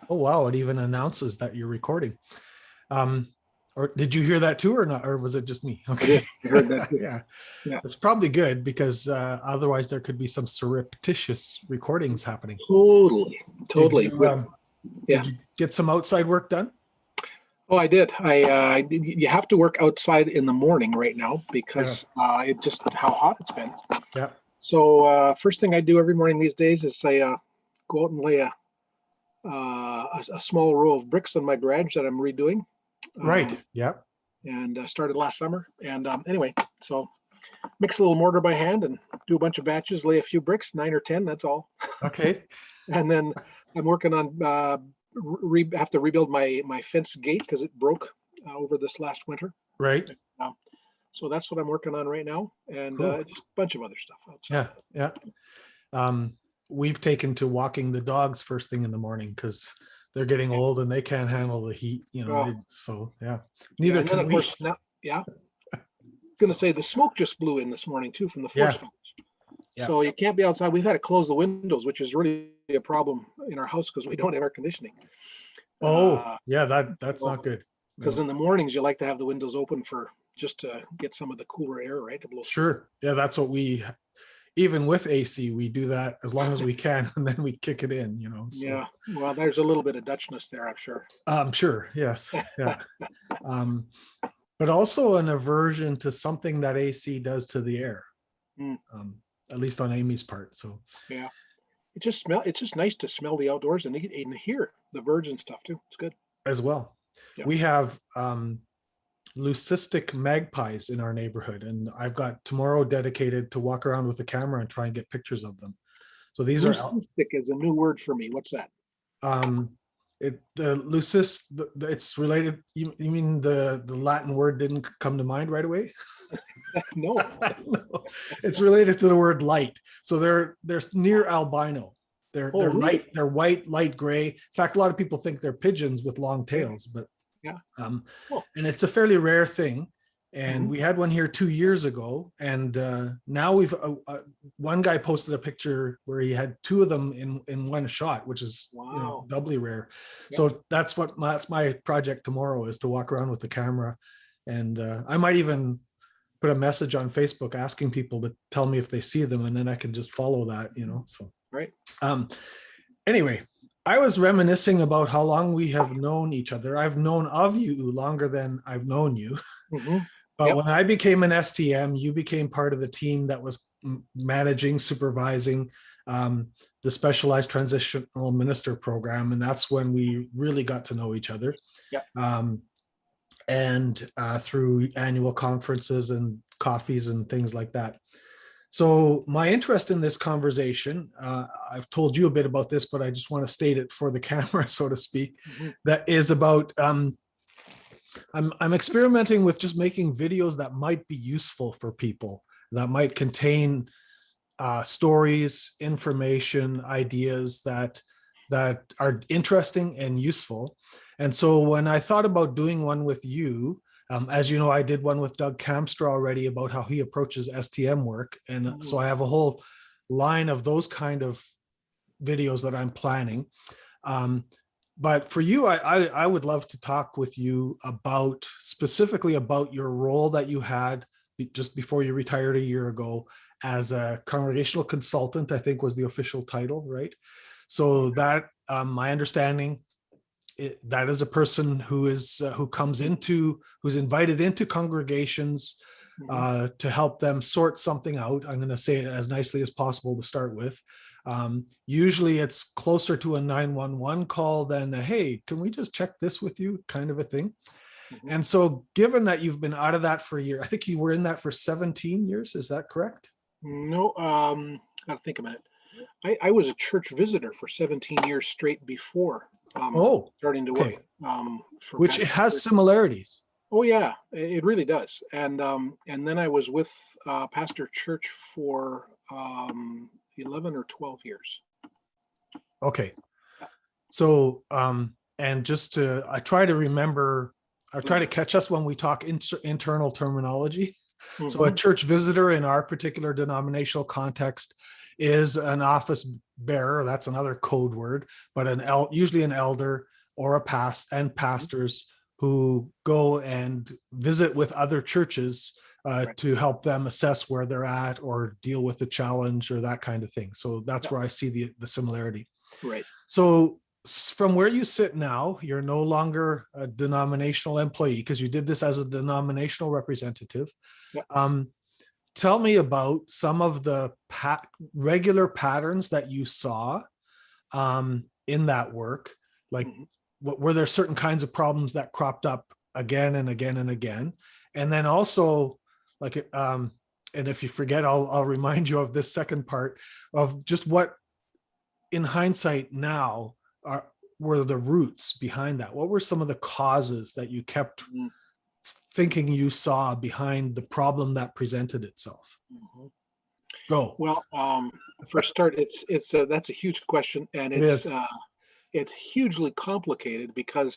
Oh, wow. It even announces that you're recording. Or did you hear that too or not? Or was it just me? I Okay. did. I heard that too. Yeah. Yeah. It's probably good because otherwise there could be some surreptitious recordings happening. Totally. Did Totally. you Yeah. did you get some outside work done? Oh, I did. You have to work outside in the morning right now Yeah. because it just how hot it's been. Yeah. So first thing I do every morning these days is I go out and lay a small row of bricks in my garage that I'm redoing. Right. Um, Yeah. and started last summer. And anyway, so mix a little mortar by hand and do a bunch of batches, lay a few bricks, 9 or 10, that's all. Okay. And then I'm working on have to rebuild my fence gate because it broke over this last winter. Right. Uh, so that's what I'm working on right now, and Cool. just a bunch of other stuff outside. Yeah. Yeah. We've taken to walking the dogs first thing in the morning because they're getting old and they can't handle the heat, Oh, so yeah, yeah, neither and then can of we. course now, yeah, going to So, say the smoke just blew in this morning too from the forest yeah. fires. Yeah. So you can't be outside. We've had to close the windows, which is really a problem in our house because we don't have air conditioning. Oh, yeah, that's not good. Because No. in the mornings you like to have the windows open for just to get some of the cooler air, right, to blow through. Sure. Yeah, that's what even with AC, we do that as long as we can, and then we kick it in, so. Yeah, well, there's a little bit of Dutchness there, I'm sure. Sure. Yes. Yeah. Um, but also an aversion to something that AC does to the air, Mm, at least on Amy's part. So yeah, it's just nice to smell the outdoors and hear the birds and stuff too. It's good. as well, Yeah. we have leucistic magpies in our neighborhood, and I've got tomorrow dedicated to walk around with a camera and try and get pictures of them. So these are Leucistic is a new word for me. What's that? the leucis, it's related. You mean the Latin word didn't come to mind right away? No. No, it's related to the word light. So they're near albino. They're Really? light, they're white, light gray. In fact, a lot of people think they're pigeons with long tails, but Yeah. and it's a fairly rare thing. And Mhm. we had one here 2 years ago, and now we've one guy posted a picture where he had two of them in one shot, which is Wow. doubly rare. Yeah. So that's my project tomorrow, is to walk around with the camera, and I might even put a message on Facebook asking people to tell me if they see them, and then I can just follow that, so. Right. Anyway, I was reminiscing about how long we have known each other. I've known of you longer than I've known you. Mm-hmm. But Yep. when I became an STM, you became part of the team that was managing, supervising the specialized transitional minister program. And that's when we really got to know each other. Yep. And through annual conferences and coffees and things like that. So my interest in this conversation, I've told you a bit about this, but I just want to state it for the camera, so to speak, Mm-hmm. that is about, I'm experimenting with just making videos that might be useful for people, that might contain stories, information, ideas that are interesting and useful. And so when I thought about doing one with you, as you know, I did one with Doug Kamstra already about how he approaches STM work. And so I have a whole line of those kind of videos that I'm planning. But for you, I would love to talk with you specifically about your role that you had just before you retired a year ago as a congregational consultant, I think was the official title, right? So that my understanding, that is a person who's invited into congregations to help them sort something out. I'm going to say it as nicely as possible to start with. Usually it's closer to a 911 call than a, hey, can we just check this with you kind of a thing. Mm-hmm. And so given that you've been out of that for a year, I think you were in that for 17 years. Is that correct? No, gotta think a minute. I was a church visitor for 17 years straight before starting to work. Which it has similarities. Oh yeah, it really does. And then I was with Pastor Church for 11 or 12 years. Okay. So and just I try to catch us when we talk internal terminology. Mm-hmm. So a church visitor in our particular denominational context is an office bearer. That's another code word, but usually an elder or a pastors who go and visit with other churches Right. to help them assess where they're at or deal with the challenge or that kind of thing. So that's Yeah. where I see the similarity. Right. So from where you sit now, you're no longer a denominational employee because you did this as a denominational representative. Yeah. Tell me about some of the regular patterns that you saw in that work. Like, were there certain kinds of problems that cropped up again and again and again? And then also, like, and if you forget, I'll remind you of this second part of just what, in hindsight now, were the roots behind that. What were some of the causes that you kept thinking you saw behind the problem that presented itself? Go. Well, for a start, that's a huge question, and It is. it's hugely complicated because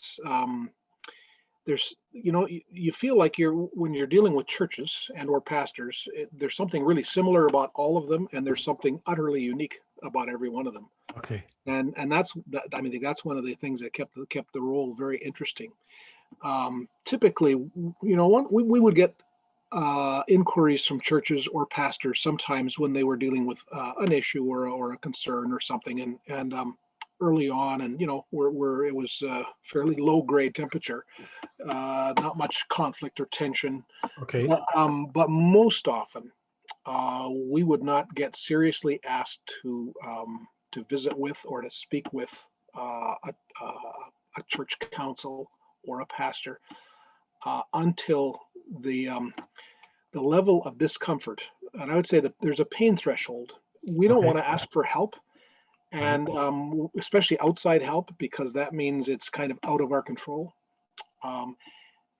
there's, you feel like when you're dealing with churches and or pastors, there's something really similar about all of them, and there's something utterly unique about every one of them. Okay. And that's that's one of the things that kept the role very interesting. Typically, we would get inquiries from churches or pastors sometimes when they were dealing with an issue or a concern or something, and early on, and where it was fairly low grade temperature, not much conflict or tension. Okay. But most often, we would not get seriously asked to visit with or to speak with a church council or a pastor until the level of discomfort, and I would say that there's a pain threshold. We don't want to ask for help, and especially outside help, because that means it's kind of out of our control.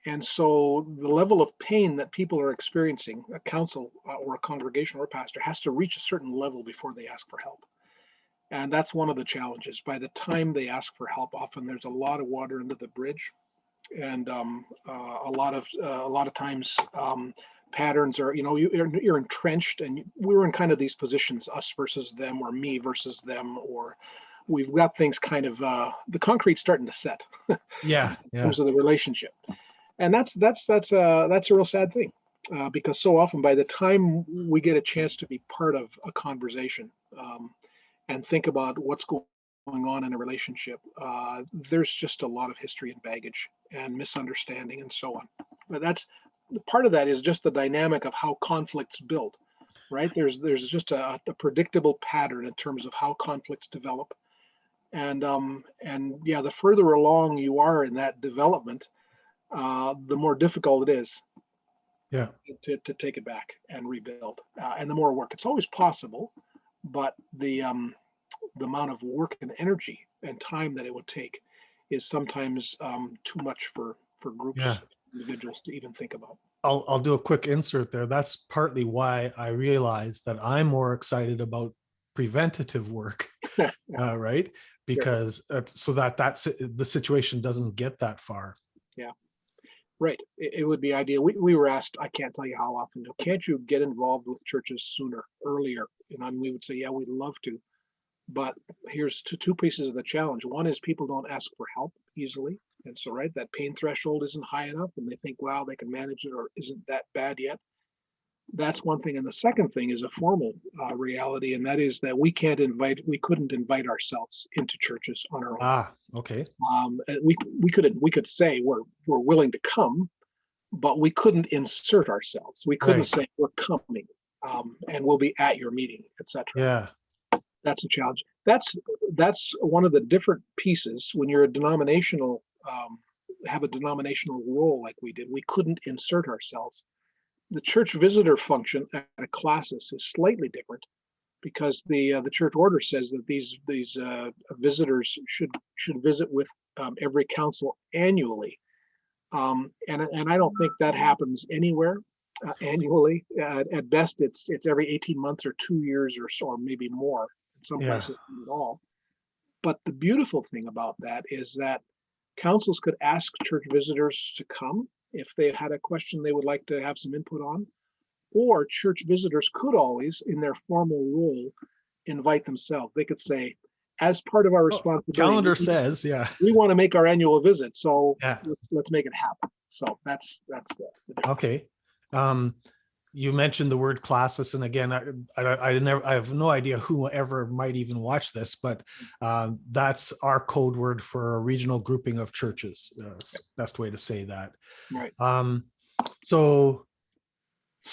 And so the level of pain that people are experiencing, a council or a congregation or a pastor, has to reach a certain level before they ask for help. And that's one of the challenges. By the time they ask for help, often there's a lot of water under the bridge, and a lot of times patterns are, you're entrenched, and we're in kind of these positions, us versus them, or me versus them, or we've got things kind of the concrete's starting to set. Yeah. In terms of the relationship. And that's a real sad thing, because so often by the time we get a chance to be part of a conversation and think about what's going on in a relationship, there's just a lot of history and baggage and misunderstanding and so on. But that's part of that is just the dynamic of how conflicts build, right? There's just a predictable pattern in terms of how conflicts develop, and yeah, the further along you are in that development, the more difficult it is to take it back and rebuild, and the more work. It's always possible, but the amount of work and energy and time that it would take is sometimes too much for groups, individuals to even think about. I'll do a quick insert there. That's partly why I realized that I'm more excited about preventative work, right? Because so that's the situation doesn't get that far. Yeah. Right. It would be ideal. We were asked, I can't tell you how often, can't you get involved with churches sooner, earlier? And we would say, yeah, we'd love to. But here's two pieces of the challenge. One is people don't ask for help easily. And so, right, that pain threshold isn't high enough, and they think, wow, they can manage it, or isn't that bad yet. That's one thing. And the second thing is a formal reality, and that is that we couldn't invite ourselves into churches on our own. Okay. We could say we're willing to come, but we couldn't insert ourselves. We couldn't say we're coming, and we'll be at your meeting, etc. Yeah. That's a challenge. That's one of the different pieces when you're a denominational, have a denominational role like we did. We couldn't insert ourselves. The church visitor function at a classis is slightly different, because the church order says that these visitors should visit with every council annually, and I don't think that happens anywhere annually. At best, it's every 18 months or 2 years or so, or maybe more. In some places, not at all. But the beautiful thing about that is that councils could ask church visitors to come if they had a question they would like to have some input on, or church visitors could always, in their formal role, invite themselves. They could say, as part of our Oh, responsibility, calendar says, yeah. we want to make our annual visit, so Yeah. let's make it happen. So that's the difference. Okay. You mentioned the word classes, and again, I have no idea whoever might even watch this, but that's our code word for a regional grouping of churches. Best way to say that. Right. So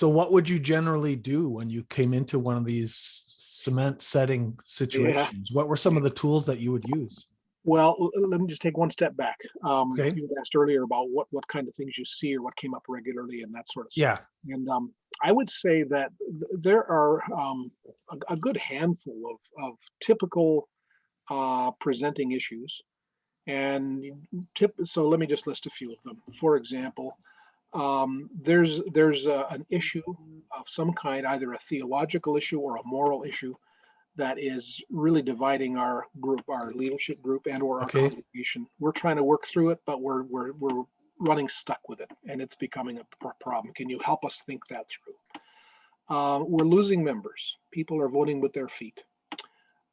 what would you generally do when you came into one of these cement setting situations? What were some of the tools that you would use? Well, let me just take one step back. Okay. You had asked earlier about what kind of things you see or what came up regularly and that sort of stuff. Yeah. And I would say that there are a good handful of typical presenting issues. And so let me just list a few of them. For example, there's an issue of some kind, either a theological issue or a moral issue, that is really dividing our group, our leadership group, and or our Okay. congregation. We're trying to work through it, but we're running stuck with it, and it's becoming a problem. Can you help us think that through? We're losing members. People are voting with their feet.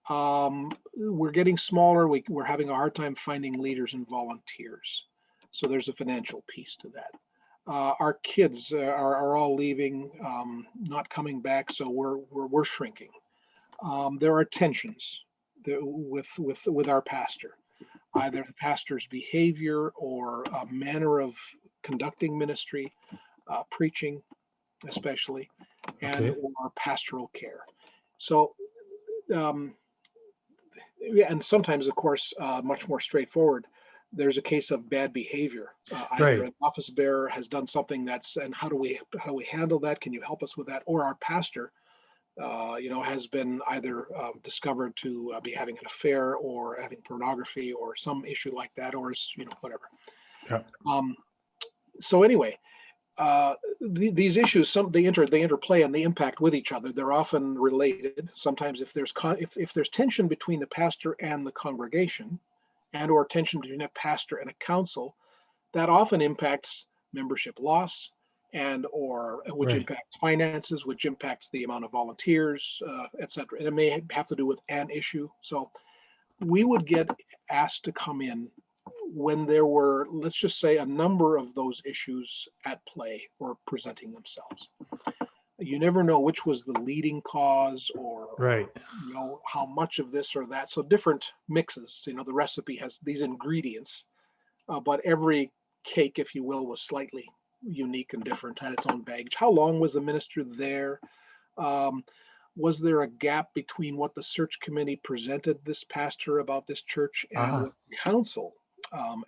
We're getting smaller. We're having a hard time finding leaders and volunteers. So there's a financial piece to that. Our kids are all leaving, not coming back, so we're shrinking. There are tensions with our pastor, either the pastor's behavior or a manner of conducting ministry, preaching, especially, and Okay. or pastoral care. So, yeah, and sometimes, of course, much more straightforward. There's a case of bad behavior. Either Right. an office bearer has done something and how do we handle that? Can you help us with that? Or our pastor has been either discovered to be having an affair or having pornography or some issue like that, or is, whatever. Yeah. So anyway, these issues, they interplay and they impact with each other. They're often related. Sometimes if there's tension between the pastor and the congregation, and or tension between a pastor and a council, that often impacts membership loss, and or which Right. impacts finances, which impacts the amount of volunteers, et cetera. And it may have to do with an issue. So we would get asked to come in when there were, let's just say, a number of those issues at play or presenting themselves. You never know which was the leading cause, or Right. how much of this or that. So different mixes. The recipe has these ingredients, but every cake, if you will, was slightly unique and different, had its own baggage. How long was the minister there? Was there a gap between what the search committee presented this pastor about this church and Ah, what the council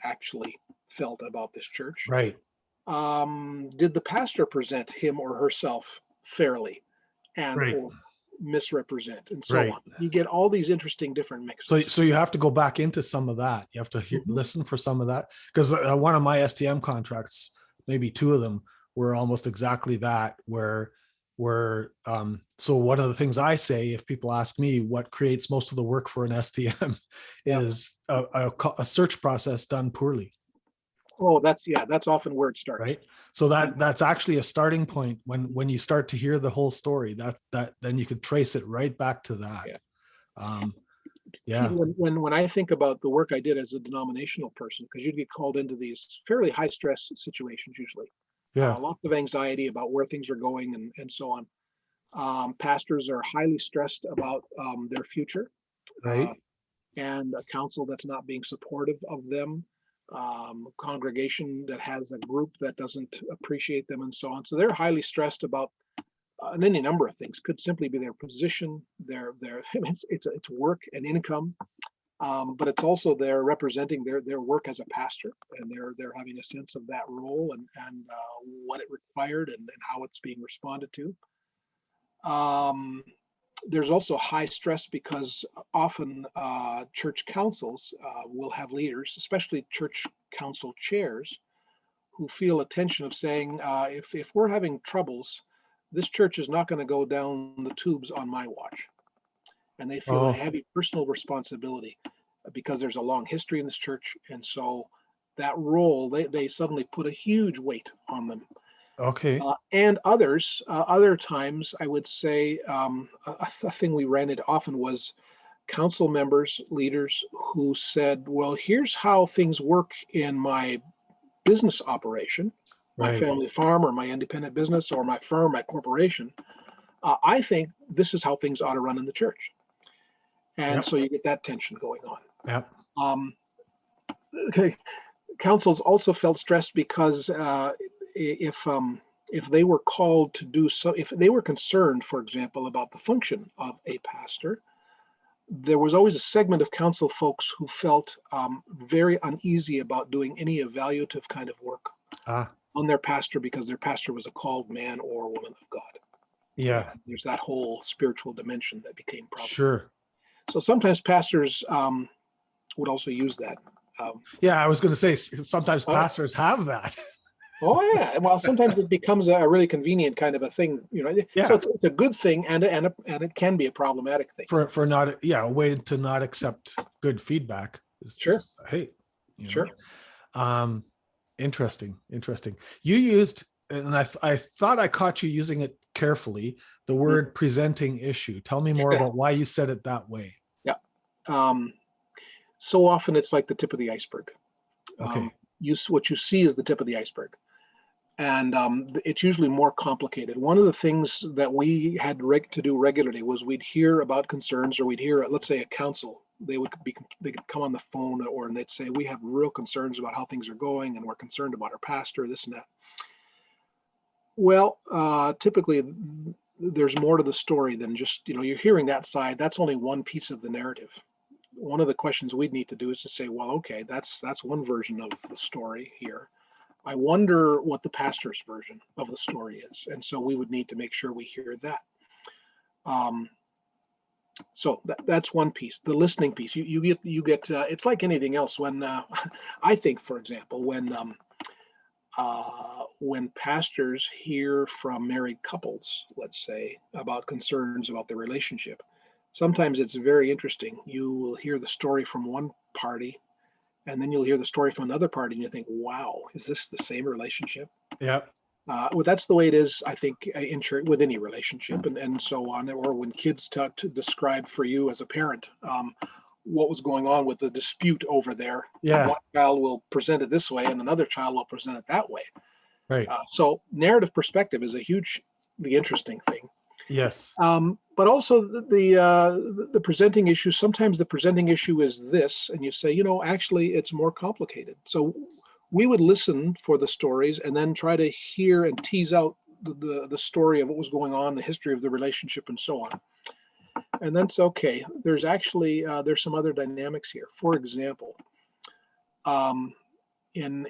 actually felt about this church? right. Did the pastor present him or herself fairly and Right. or misrepresent, and so Right. on? You get all these interesting different So, mixes. so you have to go back into some of that. You have to Mhm. listen for some of that, because one of my STM contracts, maybe two of them, were almost exactly that. So one of the things I say, if people ask me what creates most of the work for an STM, Yeah. is a search process done poorly. Oh, that's often where it starts. Right. So And that's actually a starting point. When you start to hear the whole story, that then you could trace it right back to that. yeah. Um, yeah. When I think about the work I did as a denominational person, because you'd get called into these fairly high stress situations usually, Yeah. lots of anxiety about where things are going and so on. Pastors are highly stressed about their future, uh, Right. and a council that's not being supportive of them, congregation that has a group that doesn't appreciate them, and so on. So they're highly stressed about any number of things. Could simply be their position, their it's work and income, but it's also they're representing their work as a pastor, and they're having a sense of that role and what it required and how it's being responded to. Um, there's also high stress because often church councils will have leaders, especially church council chairs, who feel a tension of saying, if we're having troubles, this church is not going to go down the tubes on my watch. And they feel a Oh, heavy personal responsibility because there's a long history in this church. And so that role, they suddenly put a huge weight on them. Okay. And other times, I would say a thing we ran into often was council members, leaders who said, well, here's how things work in my business operation, my Right. family farm or my independent business or my firm, my corporation. I think this is how things ought to run in the church. And Yep. so you get that tension going on. Yep. Um, okay. Councils also felt stressed because if they were called to do so, if they were concerned, for example, about the function of a pastor, there was always a segment of council folks who felt very uneasy about doing any evaluative kind of work Ah, on their pastor because their pastor was a called man or woman of God. yeah, There's that whole spiritual dimension that became problematic. sure. So sometimes pastors would also use that. Yeah, I was going to say sometimes Oh, pastors have that. oh yeah. Well, sometimes it becomes a really convenient kind of a thing, you know. So Yeah, it's a good thing, and it can be a problematic thing. for not, yeah, a way to not accept good feedback is Sure, just, hey, sure. um interesting. You used, and I thought I caught you using it carefully, the word presenting issue. Tell me more Yeah, about why you said it that way. yeah. Um, so often it's like the tip of the iceberg. Okay. What you see is the tip of the iceberg, and it's usually more complicated. One of the things that we had to do regularly was we'd hear about concerns, or we'd hear, let's say, a council. They could come on the phone, and they'd say, we have real concerns about how things are going, and we're concerned about our pastor, this and that. Well, typically there's more to the story than just, you're hearing that side. That's only one piece of the narrative. One of the questions we'd need to do is to say, well, okay, that's one version of the story here. I wonder what the pastor's version of the story is, and so we would need to make sure we hear that. So that's one piece. The listening piece. You get. It's like anything else. When I think, for example, when pastors hear from married couples, let's say, about concerns about their relationship, sometimes it's very interesting. You will hear the story from one party, and then you'll hear the story from another party, and you think, wow, is this the same relationship? Yeah. Well, that's the way it is, I think, in church, with any relationship, and so on. Or when kids to describe for you as a parent what was going on with the dispute over there. Yeah. One child will present it this way, and another child will present it that way. Right. So narrative perspective is a hugely interesting thing. Yes. But also the presenting issue. Sometimes the presenting issue is this, and you say, actually, it's more complicated. So we would listen for the stories and then try to hear and tease out the story of what was going on, the history of the relationship, and so on. And that's okay. There's actually there's some other dynamics here. For example, in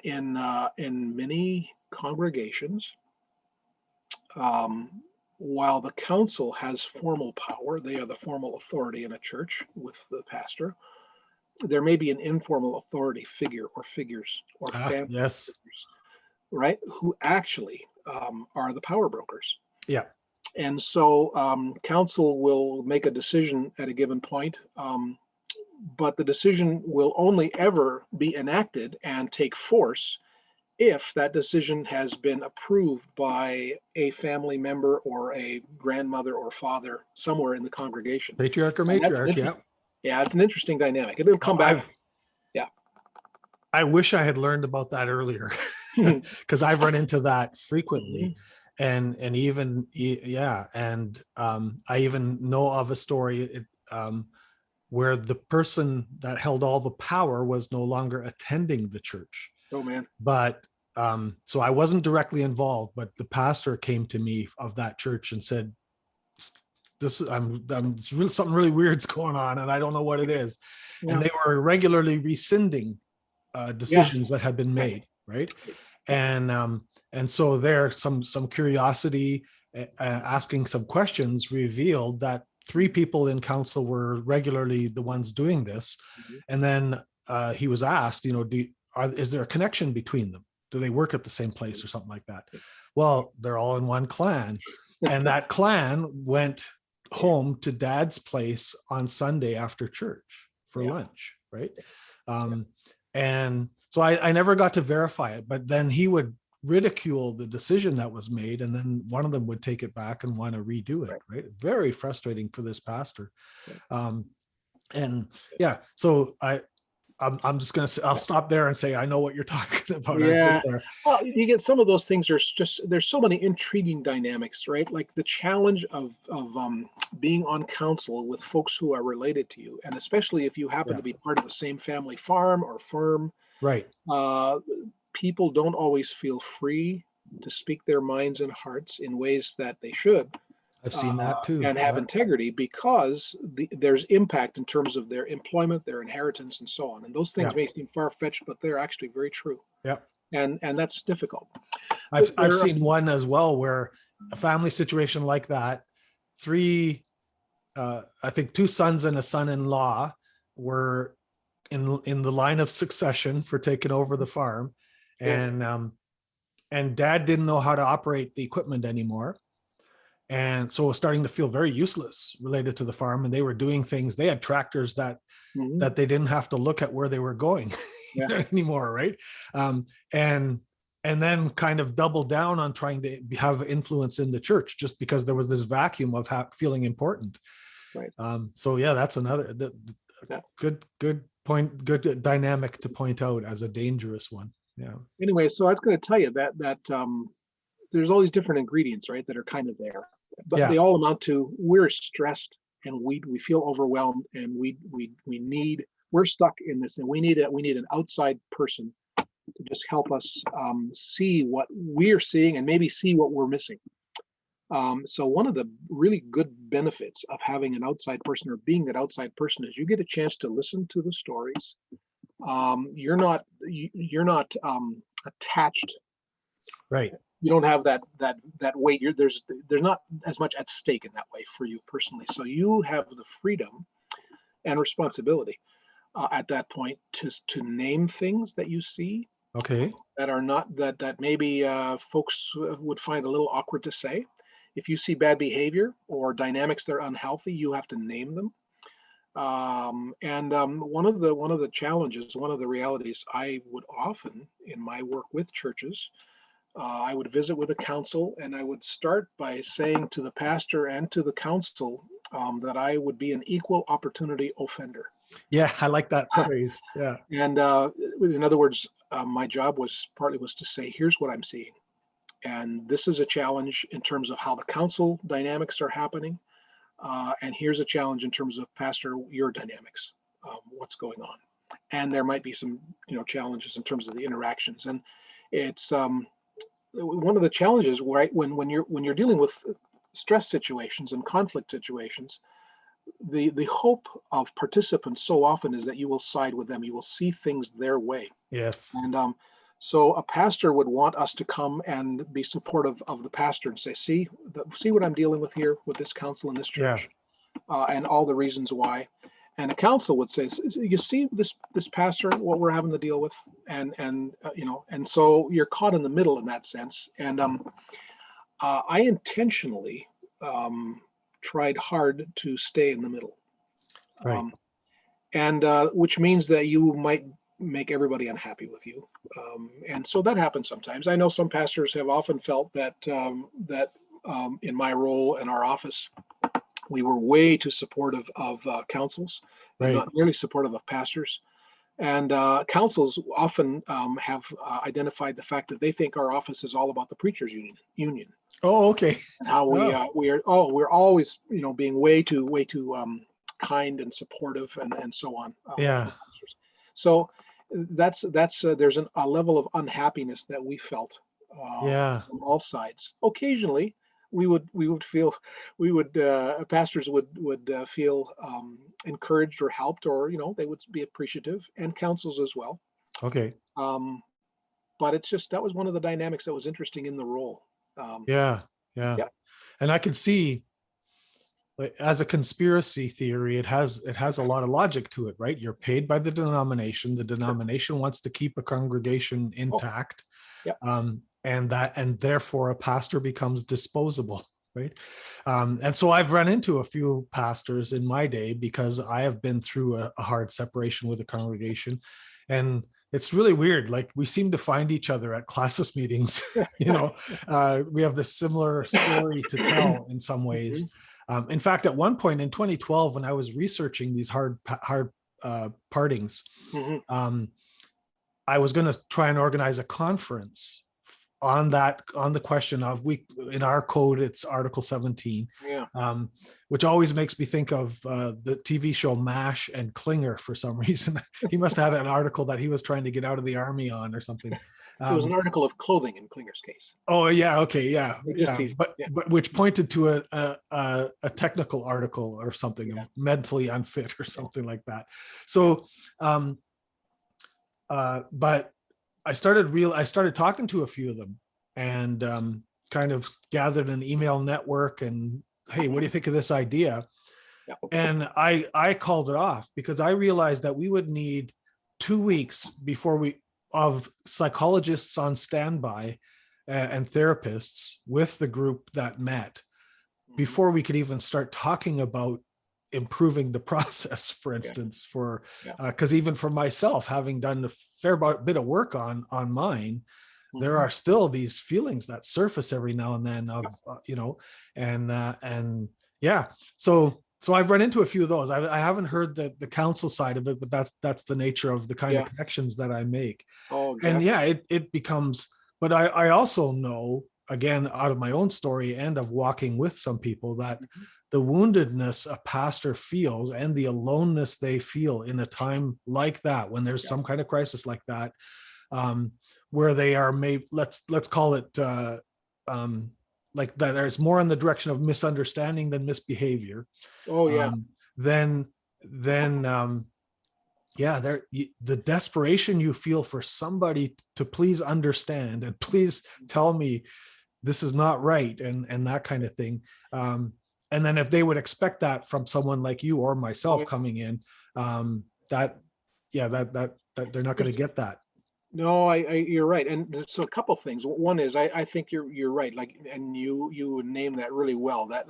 many congregations, while the council has formal power, they are the formal authority in a church with the pastor. There may be an informal authority figure or figures or family Yes. figures, right? Who actually are the power brokers. Yeah. And so council will make a decision at a given point, but the decision will only ever be enacted and take force if that decision has been approved by a family member or a grandmother or father somewhere in the congregation. Patriarch or And that's matriarch. Yeah. yeah, it's an interesting dynamic. It'll come back. Yeah. I wish I had learned about that earlier, because I've run into that frequently. And even, yeah, and I even know of a story where the person that held all the power was no longer attending the church. Oh man. But so I wasn't directly involved, but the pastor came to me of that church and said, this it's really, something really weird's going on, and I don't know what it is. Yeah. And they were regularly rescinding decisions that had been made, right? And so there, some curiosity, asking some questions revealed that 3 people in council were regularly the ones doing this. And then he was asked, is there a connection between them? Do they work at the same place or something like that? Well, they're all in one clan, and that clan went home to dad's place on Sunday after church for lunch, right? And so I never got to verify it, but then he would ridicule the decision that was made, and then one of them would take it back and want to redo it. Right. Very frustrating for this pastor. And yeah, so I'm just going to say, I'll stop there and say, I know what you're talking about. I've been there. Well, you get some of those things. There's so many intriguing dynamics, right? Like the challenge of being on council with folks who are related to you, and especially if you happen to be part of the same family farm or firm. Right. People don't always feel free to speak their minds and hearts in ways that they should. I've seen that too. And have integrity, because there's impact in terms of their employment, their inheritance, and so on. And those things may seem far-fetched, but they're actually very true. Yeah. And that's difficult. I've seen one as well where a family situation like that, I think 2 sons and a son-in-law were in the line of succession for taking over the farm, and dad didn't know how to operate the equipment anymore. And so it was starting to feel very useless related to the farm. And they were doing things. They had tractors that they didn't have to look at where they were going anymore. Right. And then kind of doubled down on trying to have influence in the church, just because there was this vacuum of feeling important. Right. So yeah, that's another good point, good dynamic to point out as a dangerous one. Yeah. Anyway, so I was going to tell you that there's all these different ingredients, right, that are kind of there, but they all amount to, we're stressed and we feel overwhelmed, and we're stuck in this, and we need an outside person to just help us see what we're seeing and maybe see what we're missing. So one of the really good benefits of having an outside person, or being that outside person, is you get a chance to listen to the stories. You're not attached. Right. You don't have that weight. There's not as much at stake in that way for you personally. So you have the freedom and responsibility at that point to name things that you see. Okay. That are not that maybe folks would find a little awkward to say. If you see bad behavior or dynamics that are unhealthy, you have to name them. One of the challenges, one of the realities I would often, in my work with churches, I would visit with a council, and I would start by saying to the pastor and to the council that I would be an equal opportunity offender. Yeah, I like that phrase. Yeah. And in other words, my job was to say, here's what I'm seeing. And this is a challenge in terms of how the council dynamics are happening. And here's a challenge in terms of, pastor, your dynamics, what's going on. And there might be some, challenges in terms of the interactions. And it's one of the challenges, right? When you're dealing with stress situations and conflict situations, the hope of participants so often is that you will side with them. You will see things their way. Yes. And so a pastor would want us to come and be supportive of the pastor and say, see what I'm dealing with here with this council in this church, and all the reasons why. And a council would say, you see this pastor, what we're having to deal with, and so you're caught in the middle in that sense. And I intentionally tried hard to stay in the middle, right. Which means that you might make everybody unhappy with you, and so that happens sometimes. I know some pastors have often felt that in my role in our office, we were way too supportive of councils, and not nearly supportive of pastors. And councils often have identified the fact that they think our office is all about the preachers union. Oh, okay. And how we're always being way too kind and supportive and so on. Yeah. So that's there's a level of unhappiness that we felt from all sides. Occasionally, pastors would feel encouraged or helped, or they would be appreciative, and councils as well. Okay. But it's just, that was one of the dynamics that was interesting in the role. Yeah. And I could see, like, as a conspiracy theory, it has a lot of logic to it, right? You're paid by the denomination. The denomination wants to keep a congregation intact. And therefore a pastor becomes disposable, right? And so I've run into a few pastors in my day, because I have been through a hard separation with a congregation, and it's really weird. Like we seem to find each other at classes meetings. We have this similar story to tell in some ways. Mhm, In fact, at one point in 2012, when I was researching these hard partings, mhm. um, I was going to try and organize a conference on the question of, we in our code it's Article 17, Yeah. which always makes me think of the TV show MASH and Klinger for some reason. He must have had an article that he was trying to get out of the army on or something. It was an um, article of clothing in Klinger's case. oh yeah, okay, yeah, They just yeah, teased. but Yeah. which pointed to a technical article or something Yeah. of mentally unfit or something like that. So but I started talking to a few of them, and kind of gathered an email network, and hey, what do you think of this idea? Yeah. And I called it off because I realized that we would need 2 weeks of psychologists on standby, and therapists with the group that met, Mhm. before we could even start talking about improving the process, for instance, for Yeah. because even for myself, having done a fair bit of work on mine, there Mhm. are still these feelings that surface every now and then of and yeah, so I've run into a few of those. I haven't heard the council side of it, but that's the nature of the kind of Yeah. connections that I make. Oh, And exactly. yeah, it becomes, but I also know, again, out of my own story and of walking with some people, that Mhm. the woundedness a pastor feels and the aloneness they feel in a time like that, when there's Yeah. some kind of crisis like that, um, where they are, maybe let's call it like that, there's more in the direction of misunderstanding than misbehavior, Oh, yeah. then yeah, the desperation you feel for somebody to please understand and please tell me this is not right, and that kind of thing. um and then if they would expect that from someone like you or Oh, myself yeah. coming in, that yeah, that they're not going to get that. No, you're right. And so a couple things. One is I think you're right. Like, and you would name that really well. That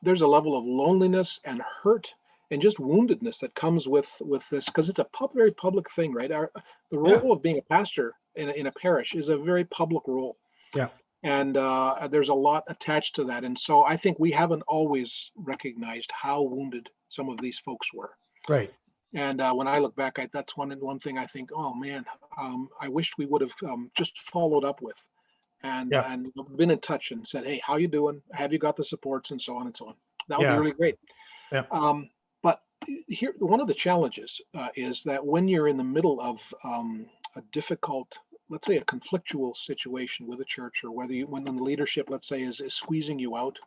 there's a level of loneliness and hurt and just woundedness that comes with this, because it's a very public thing, right? The Yeah, role of being a pastor in a parish is a very public role, yeah, and there's a lot attached to that. And so I think we haven't always recognized how wounded some of these folks were. right, And when I look back, that's one thing I think, oh man, I wish we would have just followed up with yeah, and been in touch and said, hey, how you doing? Have you got the supports and so on and so on. That would be yeah, really great. yeah, But here, one of the challenges is that when you're in the middle of a difficult, let's say, a conflictual situation with a church, or whether when the leadership, let's say, is squeezing you out,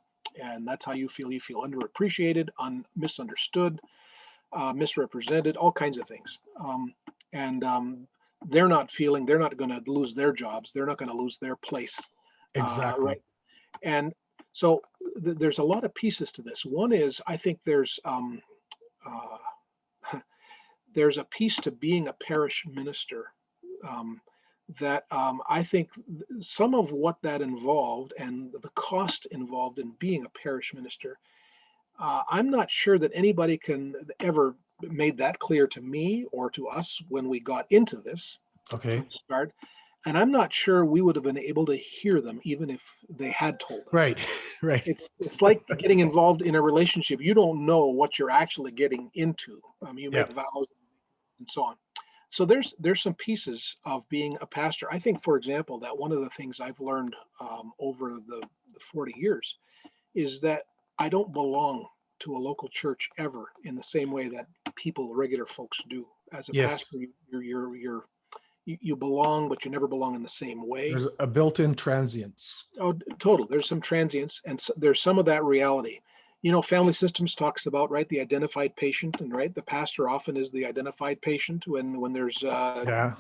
and that's how you feel underappreciated, misunderstood, misrepresented, all kinds of things. And they're not going to lose their jobs. They're not going to lose their place. exactly, Right. And so there's a lot of pieces to this. One is, I think uh, there's a piece to being a parish minister, um, that I think some of what that involved and the cost involved in being a parish minister, I'm not sure that anybody can ever made that clear to me or to us when we got into this okay, from the start. And I'm not sure we would have been able to hear them even if they had told us. right, right, It's like getting involved in a relationship. You don't know what you're actually getting into. You yeah, make vows and so on. So there's some pieces of being a pastor. I think, for example, that one of the things I've learned over the 40 years is that I don't belong to a local church ever in the same way that regular folks do. As a yes, pastor, you belong, but you never belong in the same way. there's a built-in transience. Oh, total. There's some transience, and there's some of that reality. Family systems talks about, right, the identified patient, and right, the pastor often is the identified patient when there's Yeah,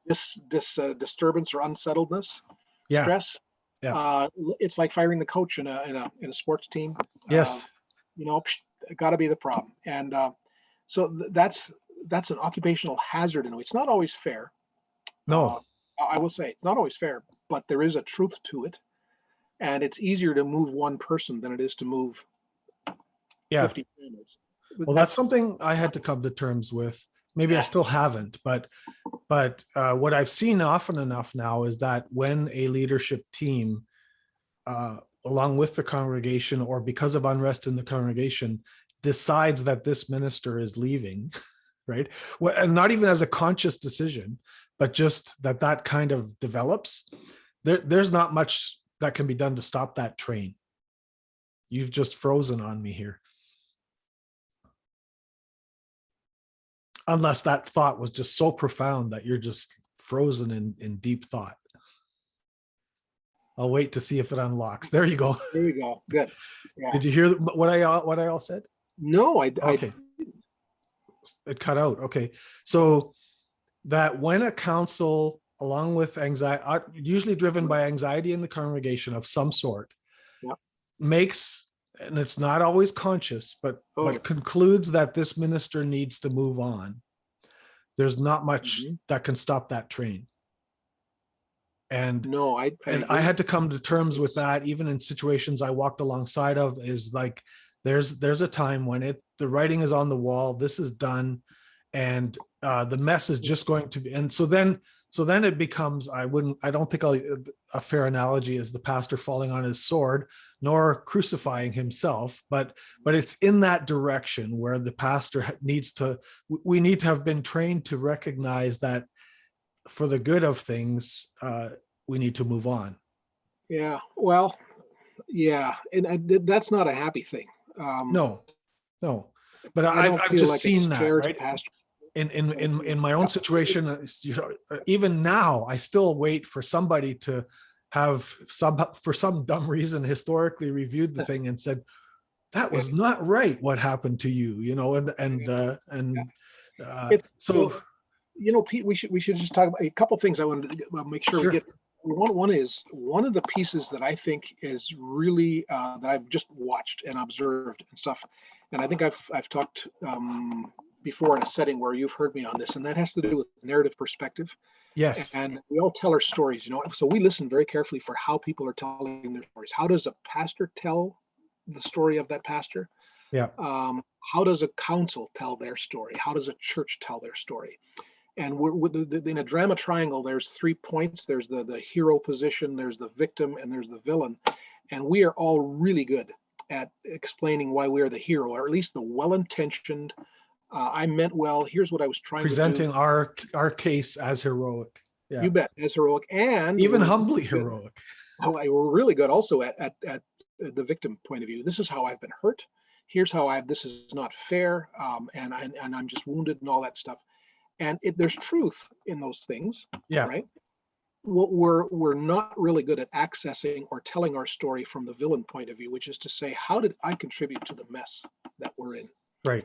this disturbance or unsettledness, yeah, stress. yeah, It's like firing the coach in a sports team. Uh, yes, got to be the problem, and so that's an occupational hazard in a way. It's not always fair. no, Uh, I will say it's not always fair, but there is a truth to it, and it's easier to move one person than it is to move yeah. 50 families. Well, that's That's something I had to come to terms with. Maybe I yeah, still haven't, but But what I've seen often enough now is that when a leadership team, along with the congregation or because of unrest in the congregation, decides that this minister is leaving, right? Well, and not even as a conscious decision, but just that kind of develops, there's not much that can be done to stop that train. You've just frozen on me here. Unless that thought was just so profound that you're just frozen in deep thought. I'll wait to see if it unlocks. There you go. There we go. Good. Yeah. Did you hear what I all said? No, Okay. It cut out. Okay. So that when a council, along with anxiety, usually driven by anxiety in the congregation of some sort, yeah, makes, and it's not always conscious, but concludes that this minister needs to move on, there's not much that can stop that train. And no, I had to come to terms with that, even in situations I walked alongside of, is like, there's a time when the writing is on the wall, this is done, and the mess is just going to be, and so then it becomes, I don't think a fair analogy is the pastor falling on his sword, nor crucifying himself, but it's in that direction where the pastor we need to have been trained to recognize that for the good of things, we need to move on. Yeah, well, yeah, and that's not a happy thing. No, but I've just like seen that, right? Pastor. In my own situation, even now, I still wait for somebody to have for some dumb reason historically reviewed the thing and said, that was not right what happened to you, so Pete, we should just talk about a couple things I wanted to make sure we get. One is one of the pieces that I think is really that I've just watched and observed and stuff, and I think I've talked before in a setting where you've heard me on this, and that has to do with narrative perspective. Yes. And we all tell our stories, so we listen very carefully for how people are telling their stories. How does a pastor tell the story of that pastor? Yeah. How does a council tell their story? How does a church tell their story? And in a drama triangle, there's 3 points. There's the hero position, there's the victim, and there's the villain. And we are all really good at explaining why we are the hero, or at least the well-intentioned, I meant well, here's what I was trying presenting to do. our case as heroic. Yeah. You bet, as heroic, and even humbly heroic. We're really good also at the victim point of view. This is how I've been hurt. Here's how this is not fair, and I'm just wounded and all that stuff. And there's truth in those things. Yeah. Right. What we're not really good at accessing or telling our story from the villain point of view, which is to say, how did I contribute to the mess that we're in? Right.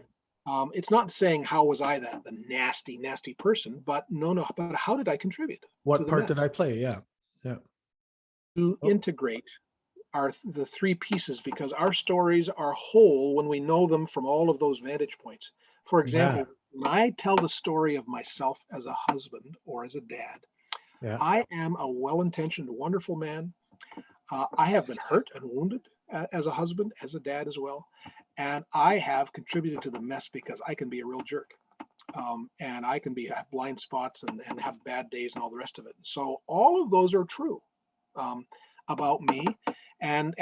It's not saying how was I the nasty person, but but how did I contribute? What part did I play? Yeah. To integrate the 3 pieces, because our stories are whole when we know them from all of those vantage points. For example, when I tell the story of myself as a husband or as a dad, I am a well-intentioned, wonderful man. I have been hurt and wounded as a husband, as a dad as well. And I have contributed to the mess because I can be a real jerk. And I can have blind spots and have bad days and all the rest of it. So all of those are true about me. And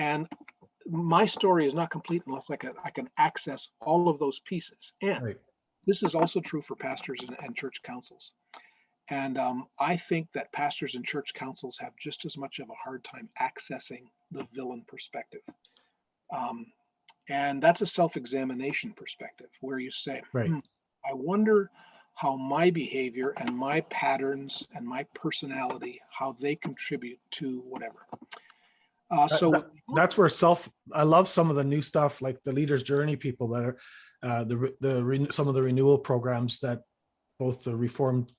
my story is not complete unless I can access all of those pieces. And this is also true for pastors and church councils. And I think that pastors and church councils have just as much of a hard time accessing the villain perspective. And that's a self-examination perspective where you say, I wonder how my behavior and my patterns and my personality, how they contribute to whatever. So that's where I love some of the new stuff, like the Leader's Journey people that are some of the renewal programs that both the Reformed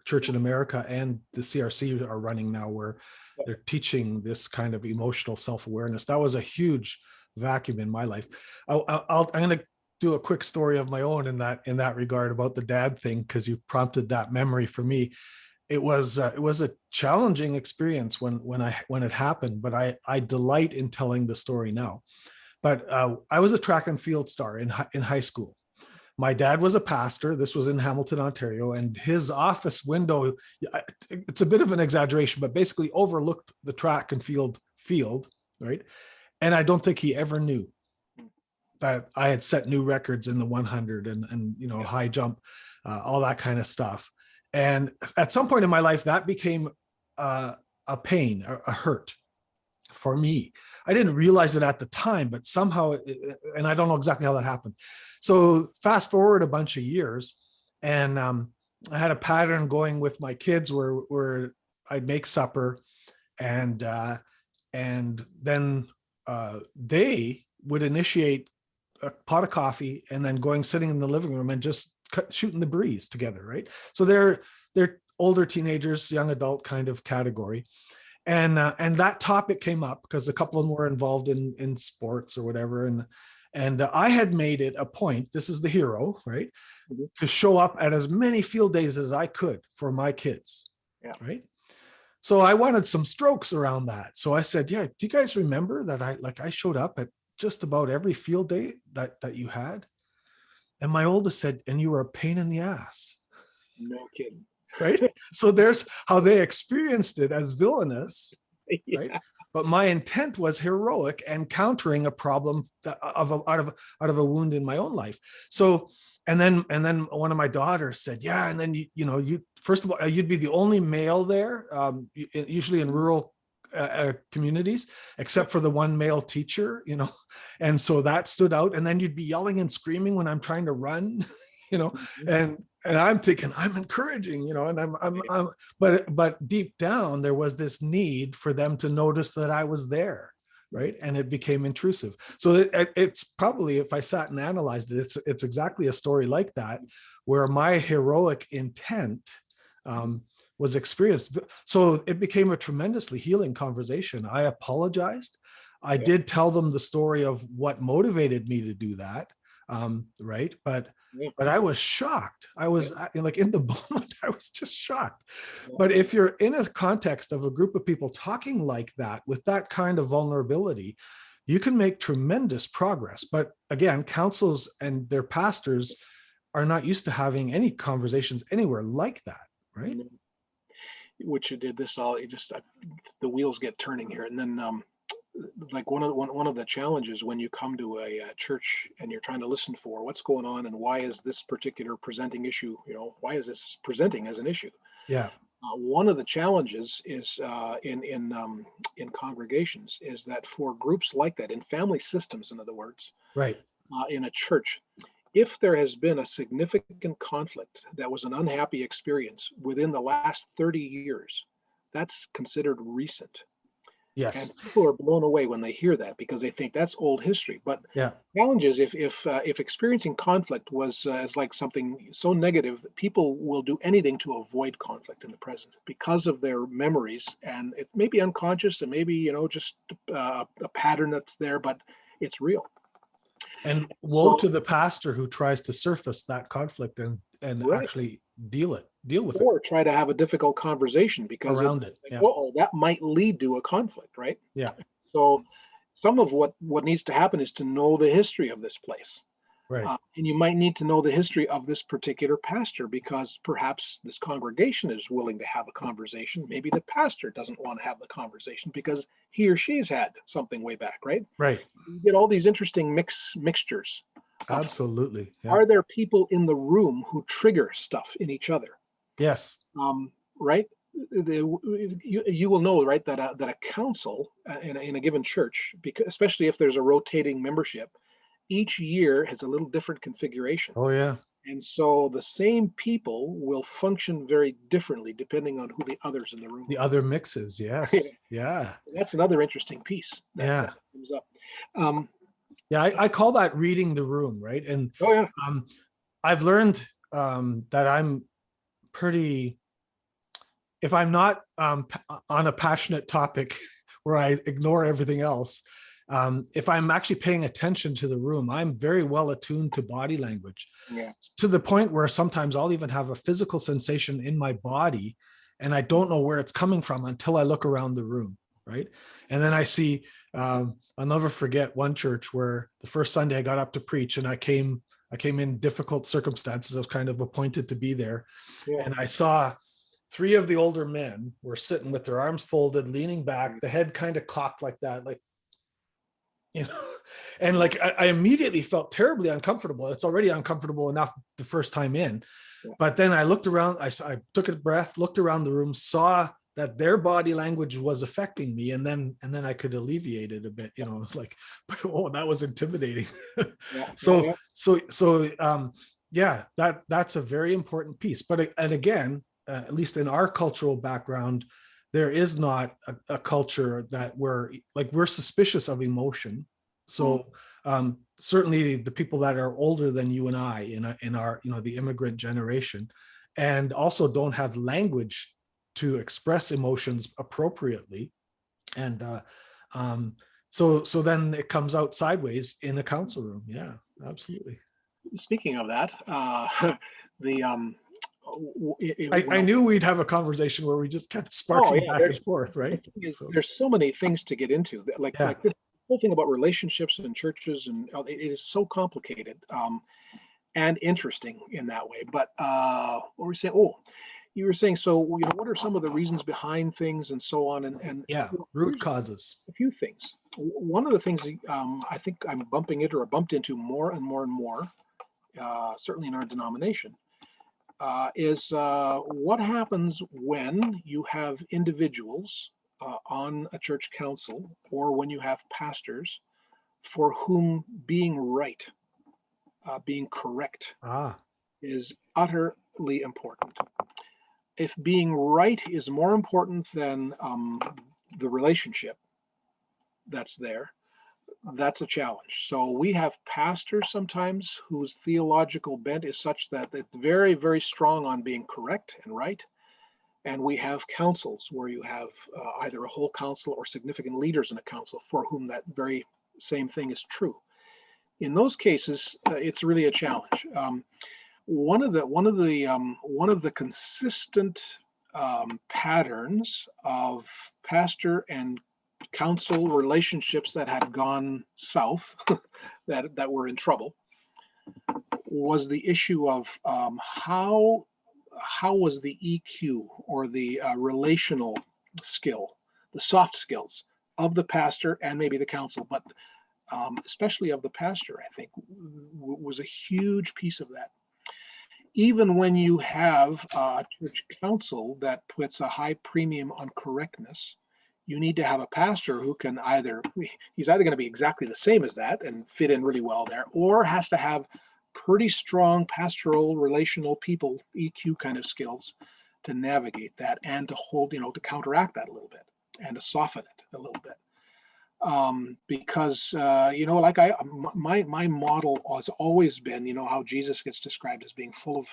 Church in America and the CRC are running now, where they're teaching this kind of emotional self-awareness. That was a huge vacuum in my life. I'm going to do a quick story of my own in that regard about the dad thing, because you prompted that memory for me. It was a challenging experience when it happened, but I delight in telling the story now. But I was a track and field star in high school, My dad was a pastor. This was in Hamilton, Ontario, and his office window, it's a bit of an exaggeration, but basically overlooked the track and field, right? And I don't think he ever knew that I had set new records in the 100 and high jump, all that kind of stuff. And at some point in my life, that became a pain, a hurt for me. I didn't realize it at the time, but somehow, and I don't know exactly how that happened. So fast forward a bunch of years, and I had a pattern going with my kids where I'd make supper, and then they would initiate a pot of coffee and then sitting in the living room and just shooting the breeze together, right? So they're older teenagers, young adult kind of category. And that topic came up because a couple of them were involved in sports or whatever. And I had made it a point, this is the hero, right? Mm-hmm. To show up at as many field days as I could for my kids, right? So I wanted some strokes around that. So I said, yeah, do you guys remember that I showed up at just about every field day that you had? And my oldest said, and you were a pain in the ass. No kidding. Right? So there's how they experienced it as villainous, right? But my intent was heroic and countering a problem out of a wound in my own life. So, and then one of my daughters said, yeah, and then you first of all, you'd be the only male there, usually in rural communities, except for the one male teacher, and so that stood out. And then you'd be yelling and screaming when I'm trying to run, and I'm thinking I'm encouraging, and I'm but deep down there was this need for them to notice that I was there, right? And it became intrusive. So it's probably, if I sat and analyzed it, it's exactly a story like that, where my heroic intent was experienced. So it became a tremendously healing conversation. I apologized. I did tell them the story of what motivated me to do that, right? But I was shocked. I was like, in the moment, I was just shocked. But if you're in a context of a group of people talking like that, with that kind of vulnerability, you can make tremendous progress. But again, councils and their pastors are not used to having any conversations anywhere like that, right? Which you did this all, the wheels get turning here. And then like one of the challenges when you come to a church and you're trying to listen for what's going on and why is this particular presenting issue, why is this presenting as an issue? Yeah. One of the challenges is in congregations is that for groups like that, in family systems, in other words, right, in a church, if there has been a significant conflict that was an unhappy experience within the last 30 years, that's considered recent. Yes. And people are blown away when they hear that because they think that's old history. But the challenge is if experiencing conflict was as like something so negative, that people will do anything to avoid conflict in the present because of their memories. And it may be unconscious and maybe, just a pattern that's there, but it's real. And woe to the pastor who tries to surface that conflict and actually deal with it. Or try to have a difficult conversation because around it. That might lead to a conflict, right? Yeah. So some of what needs to happen is to know the history of this place. Right. And you might need to know the history of this particular pastor because perhaps this congregation is willing to have a conversation. Maybe the pastor doesn't want to have the conversation because he or she's had something way back, right? Right. You get all these interesting mixtures. Absolutely. Yeah. Are there people in the room who trigger stuff in each other? Yes. Right. You will know, right, that a council in a given church, because especially if there's a rotating membership, each year has a little different configuration. Oh yeah. And so the same people will function very differently depending on who the others in the room. The other mixes, yes. Yeah. That's another interesting piece. That comes up. I call that reading the room, right? And I've learned that I'm pretty, if I'm not on a passionate topic where I ignore everything else, if I'm actually paying attention to the room, I'm very well attuned to body language, to the point where sometimes I'll even have a physical sensation in my body and I don't know where it's coming from until I look around the room, right? And then I see, I'll never forget one church where the first Sunday I got up to preach and I came I came in difficult circumstances. I was kind of appointed to be there. Yeah. And I saw three of the older men were sitting with their arms folded, leaning back, the head kind of cocked like that, like, you know, and like I immediately felt terribly uncomfortable. It's already uncomfortable enough the first time in. Yeah. But then I looked around, I took a breath, looked around the room, saw that their body language was affecting me, and then I could alleviate it a bit, you know, like, but oh, that was intimidating. Yeah. So Yeah. yeah, that's a very important piece. But and again, at least in our cultural background, there is not a culture that we're suspicious of emotion. So certainly the people that are older than you and I in our, you know, the immigrant generation, and also don't have language to express emotions appropriately. And so then it comes out sideways in a council room. Yeah, absolutely. Speaking of that, the I knew we'd have a conversation where we just kept oh sparking yeah, back and forth, right? So, there's so many things to get into. yeah. Like this whole thing about relationships and churches, and it is so complicated and interesting in that way. But what were we saying? Oh, you were saying, so you know, what are some of the reasons behind things and so on, and Yeah, you know, root causes. a few things. One of the things I think I'm bumping into or bumped into more and more and more, certainly in our denomination, is what happens when you have individuals on a church council, or when you have pastors for whom being right, being correct, Ah, is utterly important. If being right is more important than the relationship that's there, that's a challenge. So we have pastors sometimes whose theological bent is such that it's very, very strong on being correct and right. And we have councils where you have either a whole council or significant leaders in a council for whom that very same thing is true. In those cases, it's really a challenge. One of the consistent patterns of pastor and council relationships that had gone south, that were in trouble, was the issue of how was the EQ, or the relational skill, the soft skills of the pastor and maybe the council, but especially of the pastor, I think was a huge piece of that. Even when you have a church council that puts a high premium on correctness, you need to have a pastor who can he's either going to be exactly the same as that and fit in really well there, or has to have pretty strong pastoral, relational, people EQ kind of skills to navigate that, and to hold, you know, to counteract that a little bit and to soften it a little bit. Because you know, like my model has always been, you know, how Jesus gets described as being full of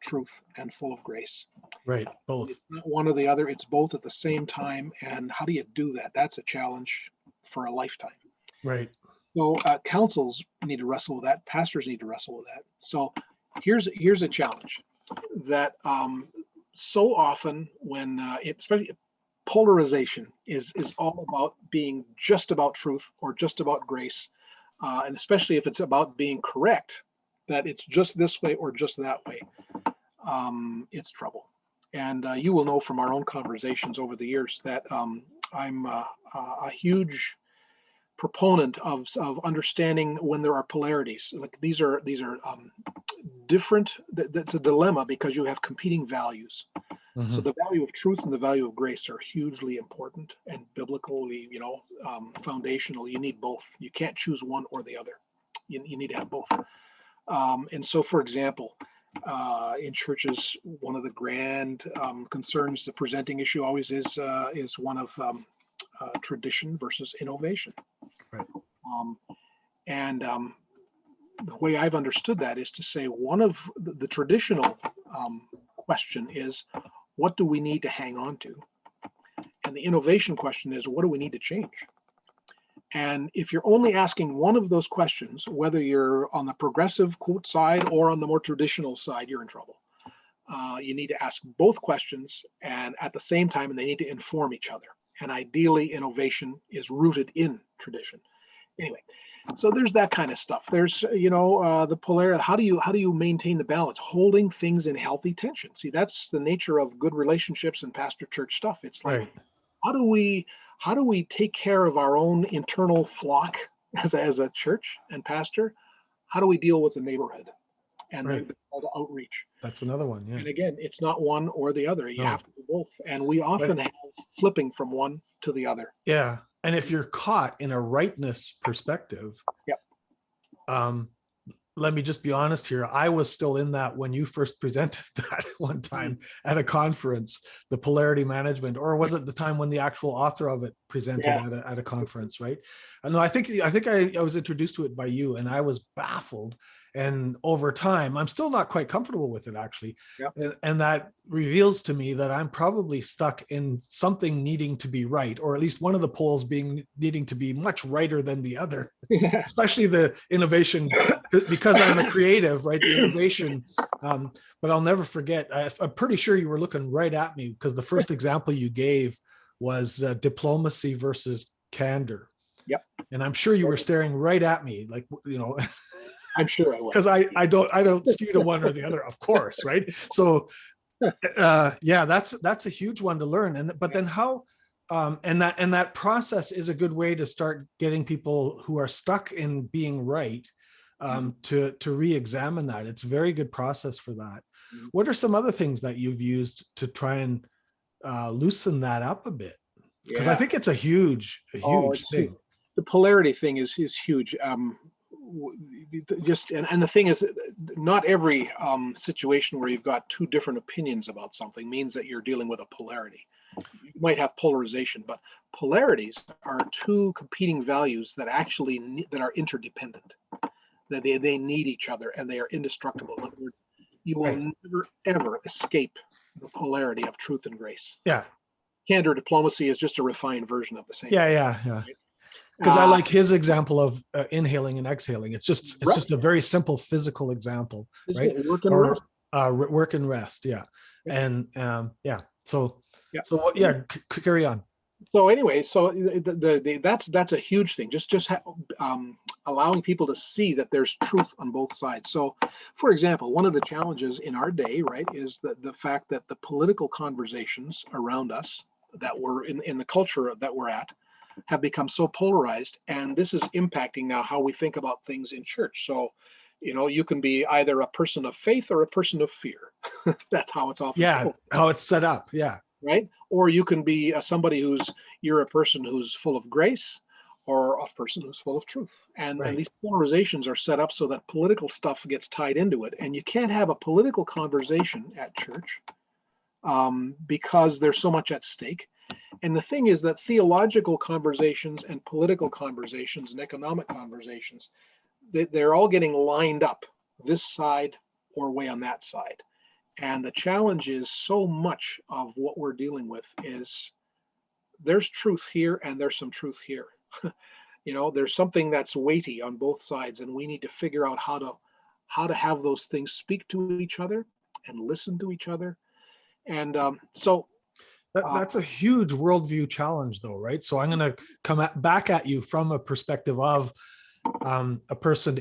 truth and full of grace. right. Both. It's not one or the other, it's both at the same time. And how do you do that? That's a challenge for a lifetime. Right. So councils need to wrestle with that. Pastors need to wrestle with that. So here's a challenge that so often when especially polarization is all about being just about truth or just about grace, and especially if it's about being correct, that it's just this way or just that way, it's trouble. And you will know from our own conversations over the years that I'm a huge proponent of understanding when there are polarities. Like these are different. That's a dilemma because you have competing values. Mm-hmm. So the value of truth and the value of grace are hugely important and biblically, you know, foundational. You need both. You can't choose one or the other. You need to have both. And so, for example, in churches, one of the grand concerns, the presenting issue always is one of tradition versus innovation. Right. And the way I've understood that is to say one of the traditional question is, what do we need to hang on to? And the innovation question is, what do we need to change? And if you're only asking one of those questions, whether you're on the progressive quote side or on the more traditional side, you're in trouble. You need to ask both questions and at the same time, and they need to inform each other. And ideally, innovation is rooted in tradition. Anyway, So there's that kind of stuff. There's, the polarity. How do you maintain the balance? Holding things in healthy tension. See, that's the nature of good relationships and pastor church stuff. It's like, Right. how do we take care of our own internal flock as a church and pastor? How do we deal with the neighborhood and Right. the call to outreach? That's another one. Yeah. And again, it's not one or the other. You No. have to do both. And we often have flipping from one to the other. Yeah. And if you're caught in a rightness perspective, Yep. Let me just be honest here. I was still in that when you first presented that one time at a conference, the polarity management, or was it the time when the actual author of it presented at a conference, right? And I think I was introduced to it by you, and I was baffled. And over time, I'm still not quite comfortable with it, actually. Yep. And that reveals to me that I'm probably stuck in something needing to be right, or at least one of the poles needing to be much righter than the other, especially the innovation, because I'm a creative, right? The innovation. But I'll never forget, I'm pretty sure you were looking right at me, because the first example you gave was diplomacy versus candor. Yep. And I'm sure you were staring right at me, like, I'm sure I will. because I don't skew to one or the other, of course, right? So that's a huge one to learn. But then how and that process is a good way to start getting people who are stuck in being right to re-examine that. It's a very good process for that. What are some other things that you've used to try and loosen that up a bit? Because I think it's a huge thing. The polarity thing is huge. And the thing is, not every situation where you've got two different opinions about something means that you're dealing with a polarity. You might have polarization, but polarities are two competing values that that are interdependent. That they need each other and they are indestructible. You will never ever escape the polarity of truth and grace. Yeah. Candor diplomacy is just a refined version of the same. Yeah. Right? Because I like his example of inhaling and exhaling. It's just a very simple physical example, right? Work and rest. Work and rest, yeah. And So what? Yeah, carry on. So anyway, that's a huge thing. Just allowing people to see that there's truth on both sides. So, for example, one of the challenges in our day, right, is the fact that the political conversations around us that we're in the culture that we're at have become so polarized, and this is impacting now how we think about things in church. So, you can be either a person of faith or a person of fear. That's how it's often how it's set up. Yeah. Right. Or you can be you're a person who's full of grace, or a person who's full of truth. And these polarizations are set up so that political stuff gets tied into it. And you can't have a political conversation at church because there's so much at stake. And the thing is that theological conversations and political conversations and economic conversations, they're all getting lined up this side or way on that side. And the challenge is, so much of what we're dealing with is there's truth here and there's some truth here. There's something that's weighty on both sides, and we need to figure out how to have those things speak to each other and listen to each other. And that's a huge worldview challenge, though, right? So I'm going to come back at you from a perspective of a person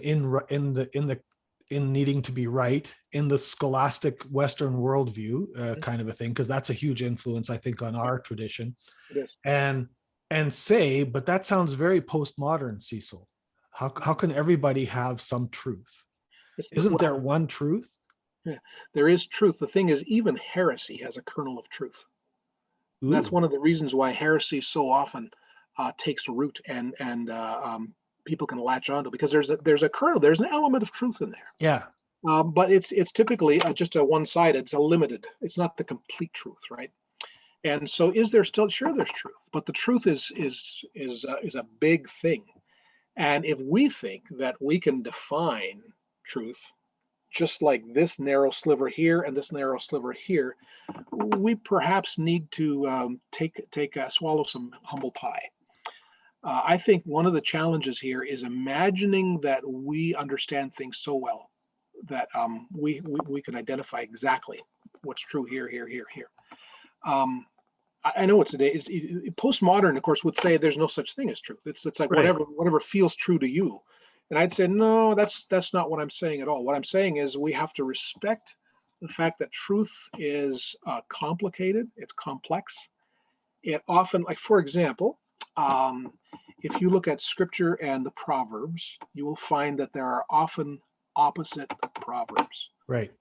in needing to be right in the scholastic Western worldview kind of a thing, because that's a huge influence, I think, on our tradition. It is. But that sounds very postmodern, Cecil. How can everybody have some truth? Isn't there one truth? Yeah, there is truth. The thing is, even heresy has a kernel of truth. Ooh. That's one of the reasons why heresy so often takes root and people can latch onto, because there's a kernel, there's an element of truth in there. Yeah. But it's typically just a one-sided. It's a limited. It's not the complete truth, right? And so, is there still? Sure, there's truth, but the truth is a big thing. And if we think that we can define truth just like this narrow sliver here and this narrow sliver here, we perhaps need to swallow some humble pie. I think one of the challenges here is imagining that we understand things so well that we can identify exactly what's true here. I know postmodern, of course, would say there's no such thing as truth. It's like whatever feels true to you. And I'd say, no, that's not what I'm saying at all. What I'm saying is we have to respect the fact that truth is complicated, it's complex. It often, like for example, um, if you look at scripture and the Proverbs, you will find that there are often opposite proverbs. Right.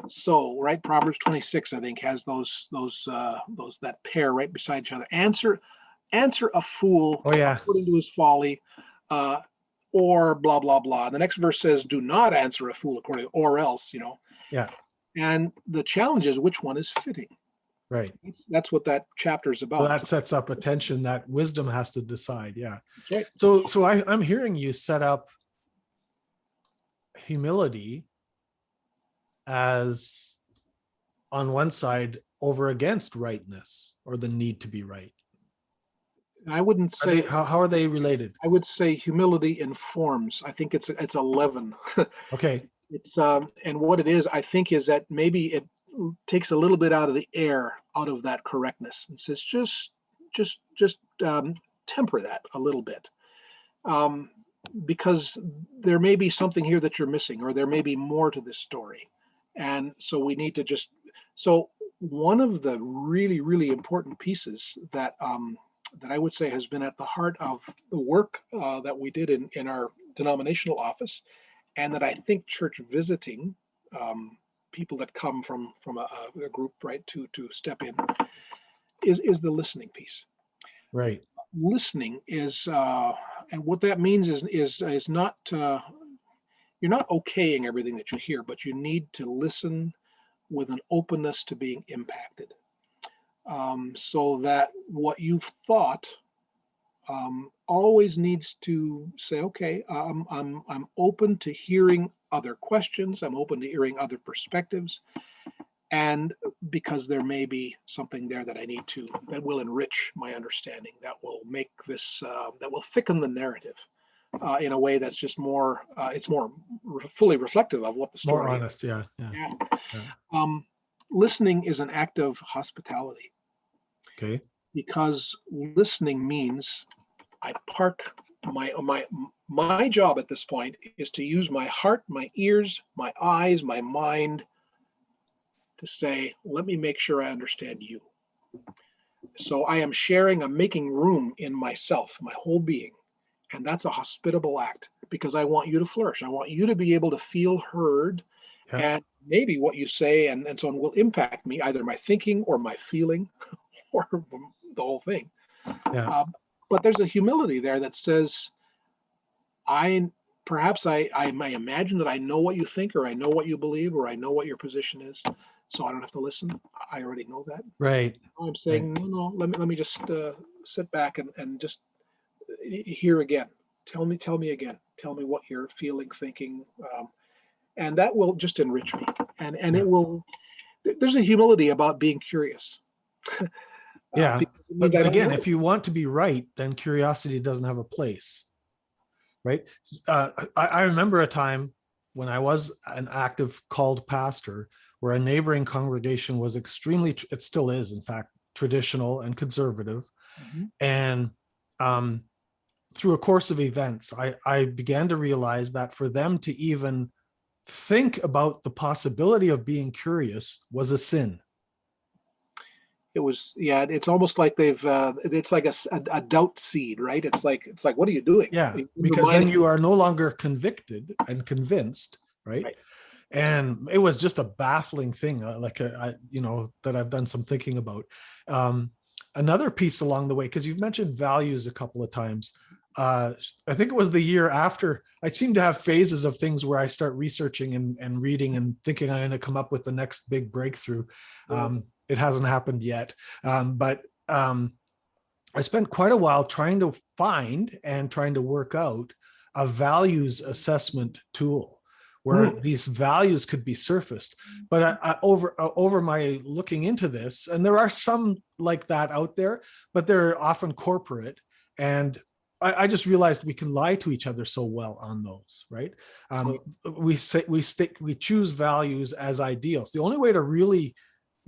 So right, Proverbs 26, I think, has those that pair right beside each other. Answer a fool Oh yeah. according to his folly, uh, or blah blah blah. The next verse says, "Do not answer a fool according, or else," you know. Yeah. And the challenge is which one is fitting. Right. That's what that chapter is So about. that sets up a tension that wisdom has to decide. Yeah. That's right. So I'm hearing you set up humility as on one side over against rightness or the need to be right. I wouldn't say. How are they related? I would say humility informs. I think it's a leaven. Okay. It's and what it is, I think, is that maybe it takes a little bit out of the air, out of that correctness, and says just temper that a little bit, because there may be something here that you're missing, or there may be more to this story, and so we need to just. So one of the really important pieces that that I would say has been at the heart of the work that we did in our denominational office, and that I think church visiting, people that come from a group, right, to step in, is the listening piece. Right. Listening is, and what that means is not you're not okaying everything that you hear, but you need to listen with an openness to being impacted, so that what you've thought always needs to say, okay, I'm open to hearing other questions. I'm open to hearing other perspectives, and because there may be something there that I need to that will enrich my understanding, that will make this that will thicken the narrative in a way that's just more it's more fully reflective of what the story More honest. is. Yeah. Yeah. Yeah. Yeah. Listening is an act of hospitality, Okay. because listening means I park my job at this point is to use my heart, my ears, my eyes, my mind to say, let me make sure I understand you. So I am sharing, I'm making room in myself, my whole being. And that's a hospitable act, because I want you to flourish. I want you to be able to feel heard, Yeah. and maybe what you say and so on will impact me, either my thinking or my feeling or the whole thing. Yeah. But there's a humility there that says, I perhaps I may imagine that I know what you think, or I know what you believe, or I know what your position is, so I don't have to listen. I already know that. Right. I'm saying, Right. no, let me just sit back and just hear again. Tell me again. Tell me what you're feeling, thinking, and that will just enrich me. And Yeah. it will. There's a humility about being curious. Yeah. Because it means But I don't again, know. if you want to be right, then curiosity doesn't have a place. Right. I remember a time when I was an active called pastor where a neighboring congregation was extremely, it still is, in fact, traditional and conservative. Mhm. And through a course of events, I began to realize that for them to even think about the possibility of being curious was a sin. It was, yeah. It's almost like they've. It's like a doubt seed, right? It's like, what are you doing? Yeah, You're because then undermining. you are no longer convicted and convinced, right? Right. And it was just a baffling thing, that I've done some thinking about. Another piece along the way, because you've mentioned values a couple of times. I think it was the year after, I seem to have phases of things where I start researching and reading and thinking I'm going to come up with the next big breakthrough. It hasn't happened yet, but I spent quite a while trying to find and trying to work out a values assessment tool where these values could be surfaced. But over my looking into this, and there are some like that out there, but they're often corporate. And I just realized we can lie to each other so well on those, right? We choose values as ideals. The only way to really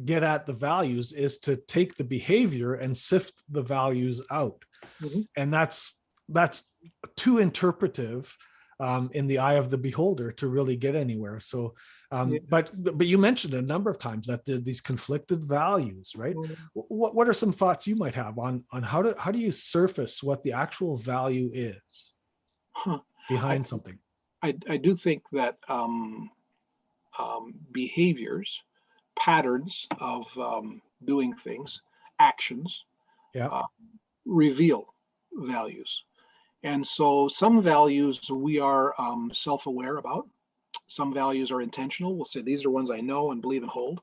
get at the values is to take the behavior and sift the values out. Mhm. And that's too interpretive in the eye of the beholder to really get anywhere. So, but you mentioned a number of times that these conflicted values, right? What are some thoughts you might have on how do you surface what the actual value is behind something? I do think that behaviors, patterns of doing things, actions, Yeah. reveal values. And so some values we are self-aware about. Some values are intentional. We'll say these are ones I know and believe and hold.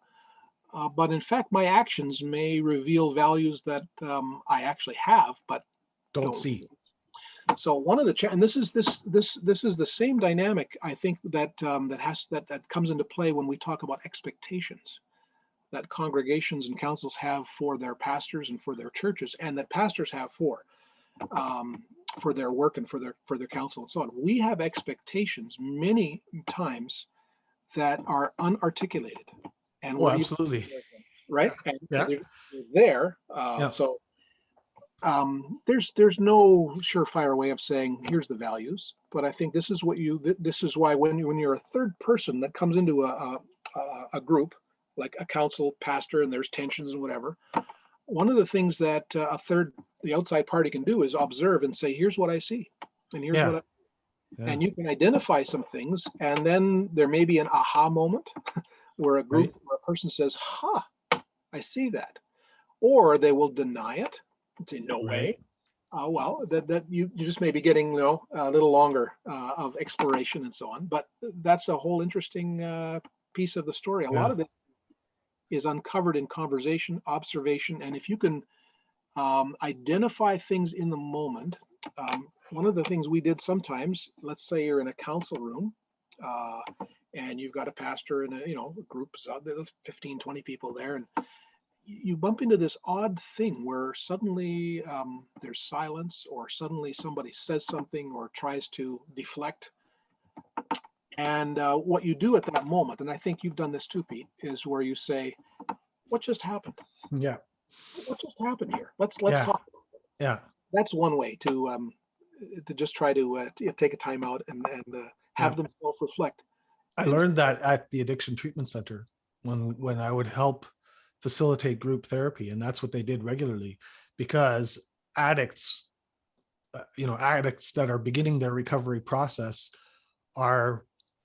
But in fact, my actions may reveal values that I actually have, but Don't see. So one of the and this is the same dynamic I think that that comes into play when we talk about expectations that congregations and councils have for their pastors and for their churches, and that pastors have for their work and for their counsel and so on. We have expectations many times that are unarticulated, and Oh, absolutely. right, and Yeah. they're there. Yeah. So there's no surefire way of saying here's the values, but I think this is why when you're a third person that comes into a group like a council pastor and there's tensions and whatever, one of the things that the outside party can do is observe and say, here's what I see, and here's what and you can identify some things, and then there may be an aha moment where a group or a person says, I see that, or they will deny it and say, no way. Well, that you just may be getting a little longer of exploration and so on, but that's a whole interesting piece of the story. A lot of it is uncovered in conversation, observation, and if you can identify things in the moment. One of the things we did sometimes, let's say you're in a council room and you've got a pastor and a group of 15, 20 people there, and you bump into this odd thing where suddenly there's silence, or suddenly somebody says something or tries to deflect. And what you do at that moment, and I think you've done this too, Pete, is where you say, what just happened? Yeah. What just happened here? Let's talk about it. Yeah. That's one way to just try to take a time out and have them self-reflect. I learned that at the Addiction Treatment Center when I would help facilitate group therapy, and that's what they did regularly, because addicts that are beginning their recovery process are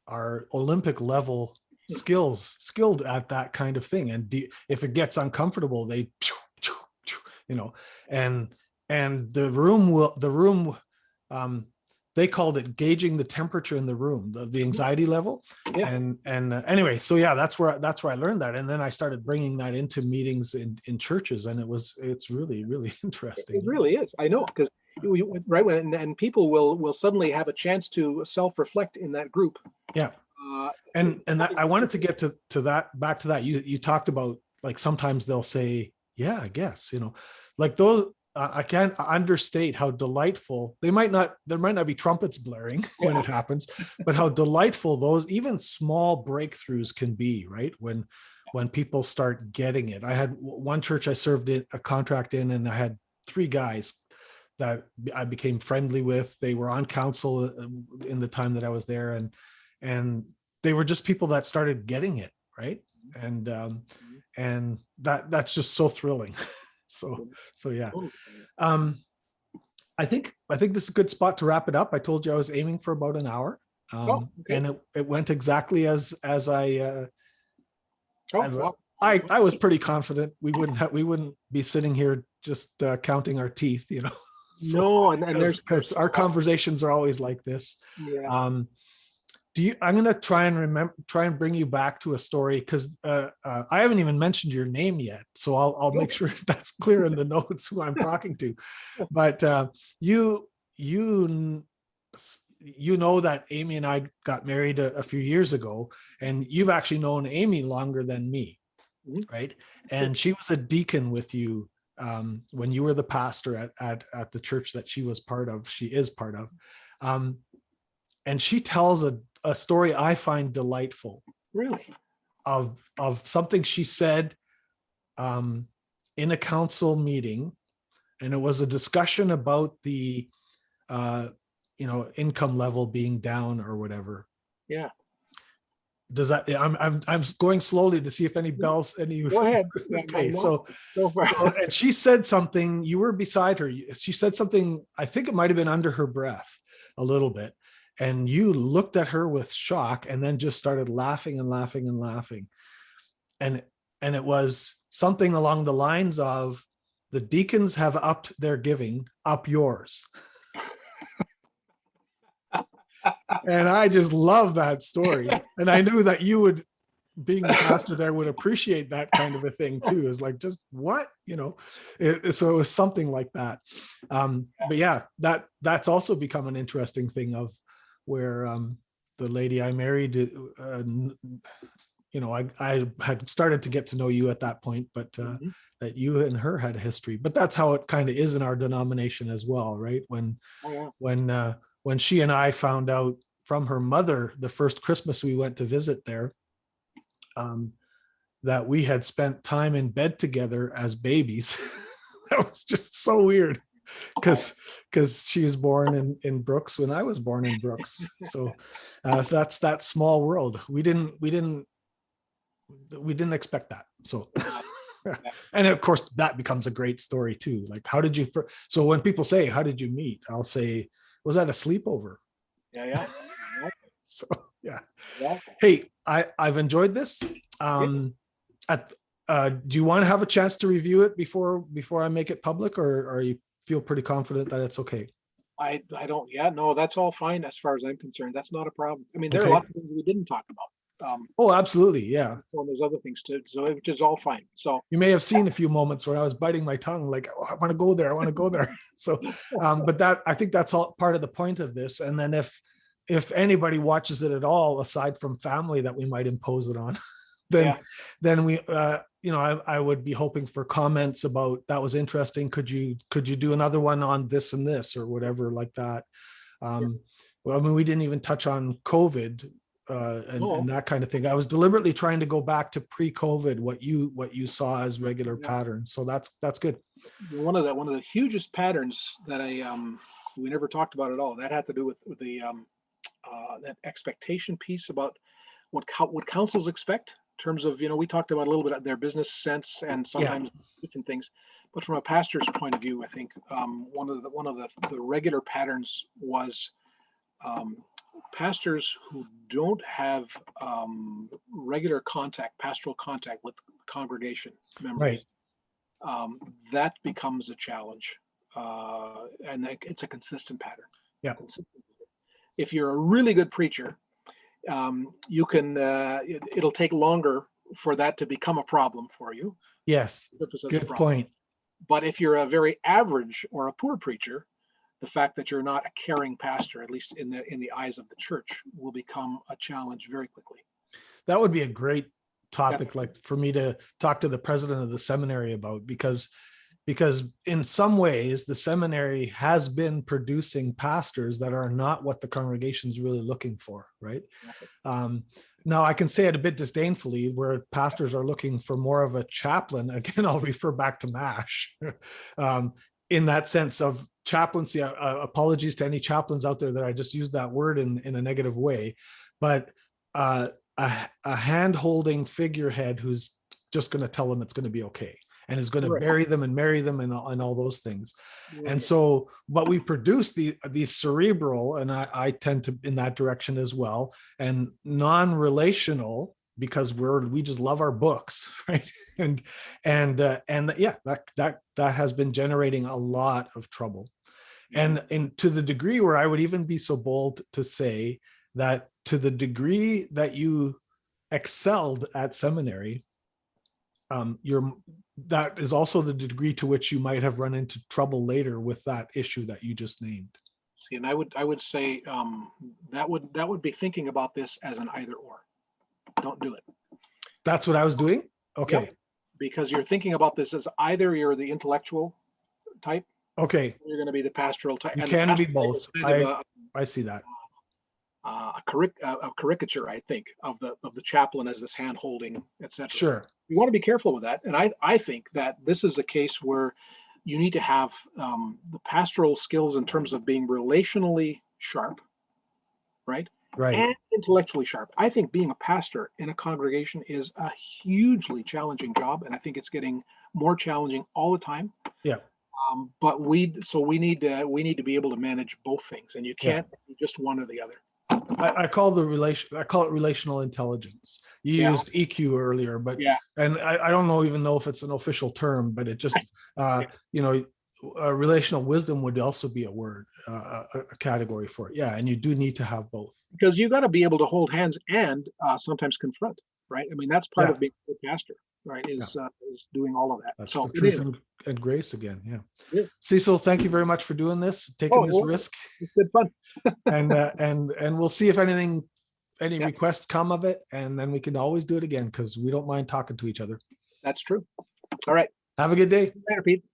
Olympic level skilled at that kind of thing, and if it gets uncomfortable, they and the room they called it gauging the temperature in the room, the anxiety level. And anyway, so that's where I learned that, and then I started bringing that into meetings in churches, and it's really, really interesting. It really is. I know, because right when and people will suddenly have a chance to self-reflect in that group. And that, I wanted to get to that, back to that. You talked about, like, sometimes they'll say, yeah, I guess, like those. I can't understate how delightful there might not be trumpets blaring when it happens, but how delightful those even small breakthroughs can be, right? When people start getting it. I had one church I served in a contract in, and I had 3 guys that I became friendly with. They were on council in the time that I was there, and they were just people that started getting it, right? And that's just so thrilling. So yeah. I think this is a good spot to wrap it up. I told you I was aiming for about an hour, and it went exactly as I was pretty confident we wouldn't be sitting here just counting our teeth, So, no, and there's because our conversations are always like this. I'm going to try and bring you back to a story, because I haven't even mentioned your name yet. So I'll make sure that's clear in the notes who I'm talking to. But you know that Amy and I got married a few years ago, and you've actually known Amy longer than me, right? And she was a deacon with you when you were the pastor at the church that she is part of. And she tells a story I find delightful. Really? Of something she said in a council meeting, and it was a discussion about the income level being down or whatever. Yeah. Does that, I'm going slowly to see if any bells, any. Go ahead. Yeah, Okay, no, go for it. and she said something, you were beside her. She said something, I think it might've been under her breath a little bit. And you looked at her with shock and then just started laughing and laughing and laughing. And it was something along the lines of, the deacons have upped their giving, up yours. And I just love that story. And I knew that you would, being the pastor there, would appreciate that kind of a thing too. Is like, just what, so it was something like that. But yeah, that's also become an interesting thing of where the lady I married, I had started to get to know you at that point, but that you and her had a history. But that's how it kind of is in our denomination as well, right? When she and I found out from her mother the first Christmas we went to visit there, that we had spent time in bed together as babies. That was just so weird, because she was born in Brooks when I was born in Brooks. So that's that small world. We didn't expect that. So and of course that becomes a great story too. Like, how did you so when people say, how did you meet, I'll say, was that a sleepover? Yeah. So yeah. Hey, I've enjoyed this. Do you want to have a chance to review it before I make it public, or you feel pretty confident that it's okay? I don't. Yeah, no, that's all fine as far as I'm concerned. That's not a problem. I mean, there are lots of things we didn't talk about. Oh, absolutely, yeah. And there's other things too, so which is all fine. So you may have seen a few moments where I was biting my tongue, like, oh, I want to go there. I want to go there. So, but I think that's all part of the point of this. And then if anybody watches it at all, aside from family that we might impose it on, then we, I would be hoping for comments about, that was interesting. Could you do another one on this and this, or whatever like that? Well, I mean, we didn't even touch on COVID and that kind of thing. I was deliberately trying to go back to pre-COVID, what you saw as regular patterns. So that's good. One of the hugest patterns that we never talked about at all, that had to do with the that expectation piece about what councils expect in terms of, we talked about a little bit of their business sense and sometimes different things, but from a pastor's point of view, I think one of the regular patterns was pastors who don't have regular pastoral contact with congregation members. Right. That becomes a challenge, and it's a consistent pattern. Yeah. If you're a really good preacher, you can. It'll take longer for that to become a problem for you. Yes. Good point. But if you're a very average or a poor preacher, the fact that you're not a caring pastor, at least in the eyes of the church, will become a challenge very quickly. That would be a great topic, like for me to talk to the president of the seminary about, because in some ways the seminary has been producing pastors that are not what the congregation is really looking for, right? Now I can say it a bit disdainfully, where pastors are looking for more of a chaplain. Again, I'll refer back to MASH in that sense of chaplaincy. Apologies to any chaplains out there that I just used that word in a negative way, but a hand-holding figurehead who's just going to tell them it's going to be okay, and is going to bury them and marry them and all those things. Right. And so, but we produce these cerebral, and I tend to in that direction as well, and non-relational, because we just love our books, right? And that has been generating a lot of trouble. And to the degree where I would even be so bold to say that, to the degree that you excelled at seminary, that is also the degree to which you might have run into trouble later with that issue that you just named. See, and I would say that would be thinking about this as an either or. Don't do it. That's what I was doing. Okay. Yep. Because you're thinking about this as either you're the intellectual type. Okay. You're going to be the pastoral type. You can be both. I see that. A caricature, I think, of the chaplain as this hand holding, etc. Sure. You want to be careful with that, and I think that this is a case where you need to have the pastoral skills in terms of being relationally sharp, right? Right. And intellectually sharp. I think being a pastor in a congregation is a hugely challenging job, and I think it's getting more challenging all the time. Yeah. But we need to be able to manage both things, and you Yeah. can't do just one or the other. I call it relational intelligence. You Yeah. used EQ earlier, but Yeah. and I don't even know if it's an official term, but it just Yeah. relational wisdom would also be a word, a category for it. Yeah, and you do need to have both. Because you got to be able to hold hands and sometimes confront, right? I mean, that's part Yeah. of being a pastor, right? Is doing all of that. That's So the truth and grace again. Yeah. Yeah. Cecil, thank you very much for doing this, taking this risk, it's good fun. and we'll see if any Yeah. requests come of it, and then we can always do it again because we don't mind talking to each other. That's true. All right. Have a good day. Later, Pete.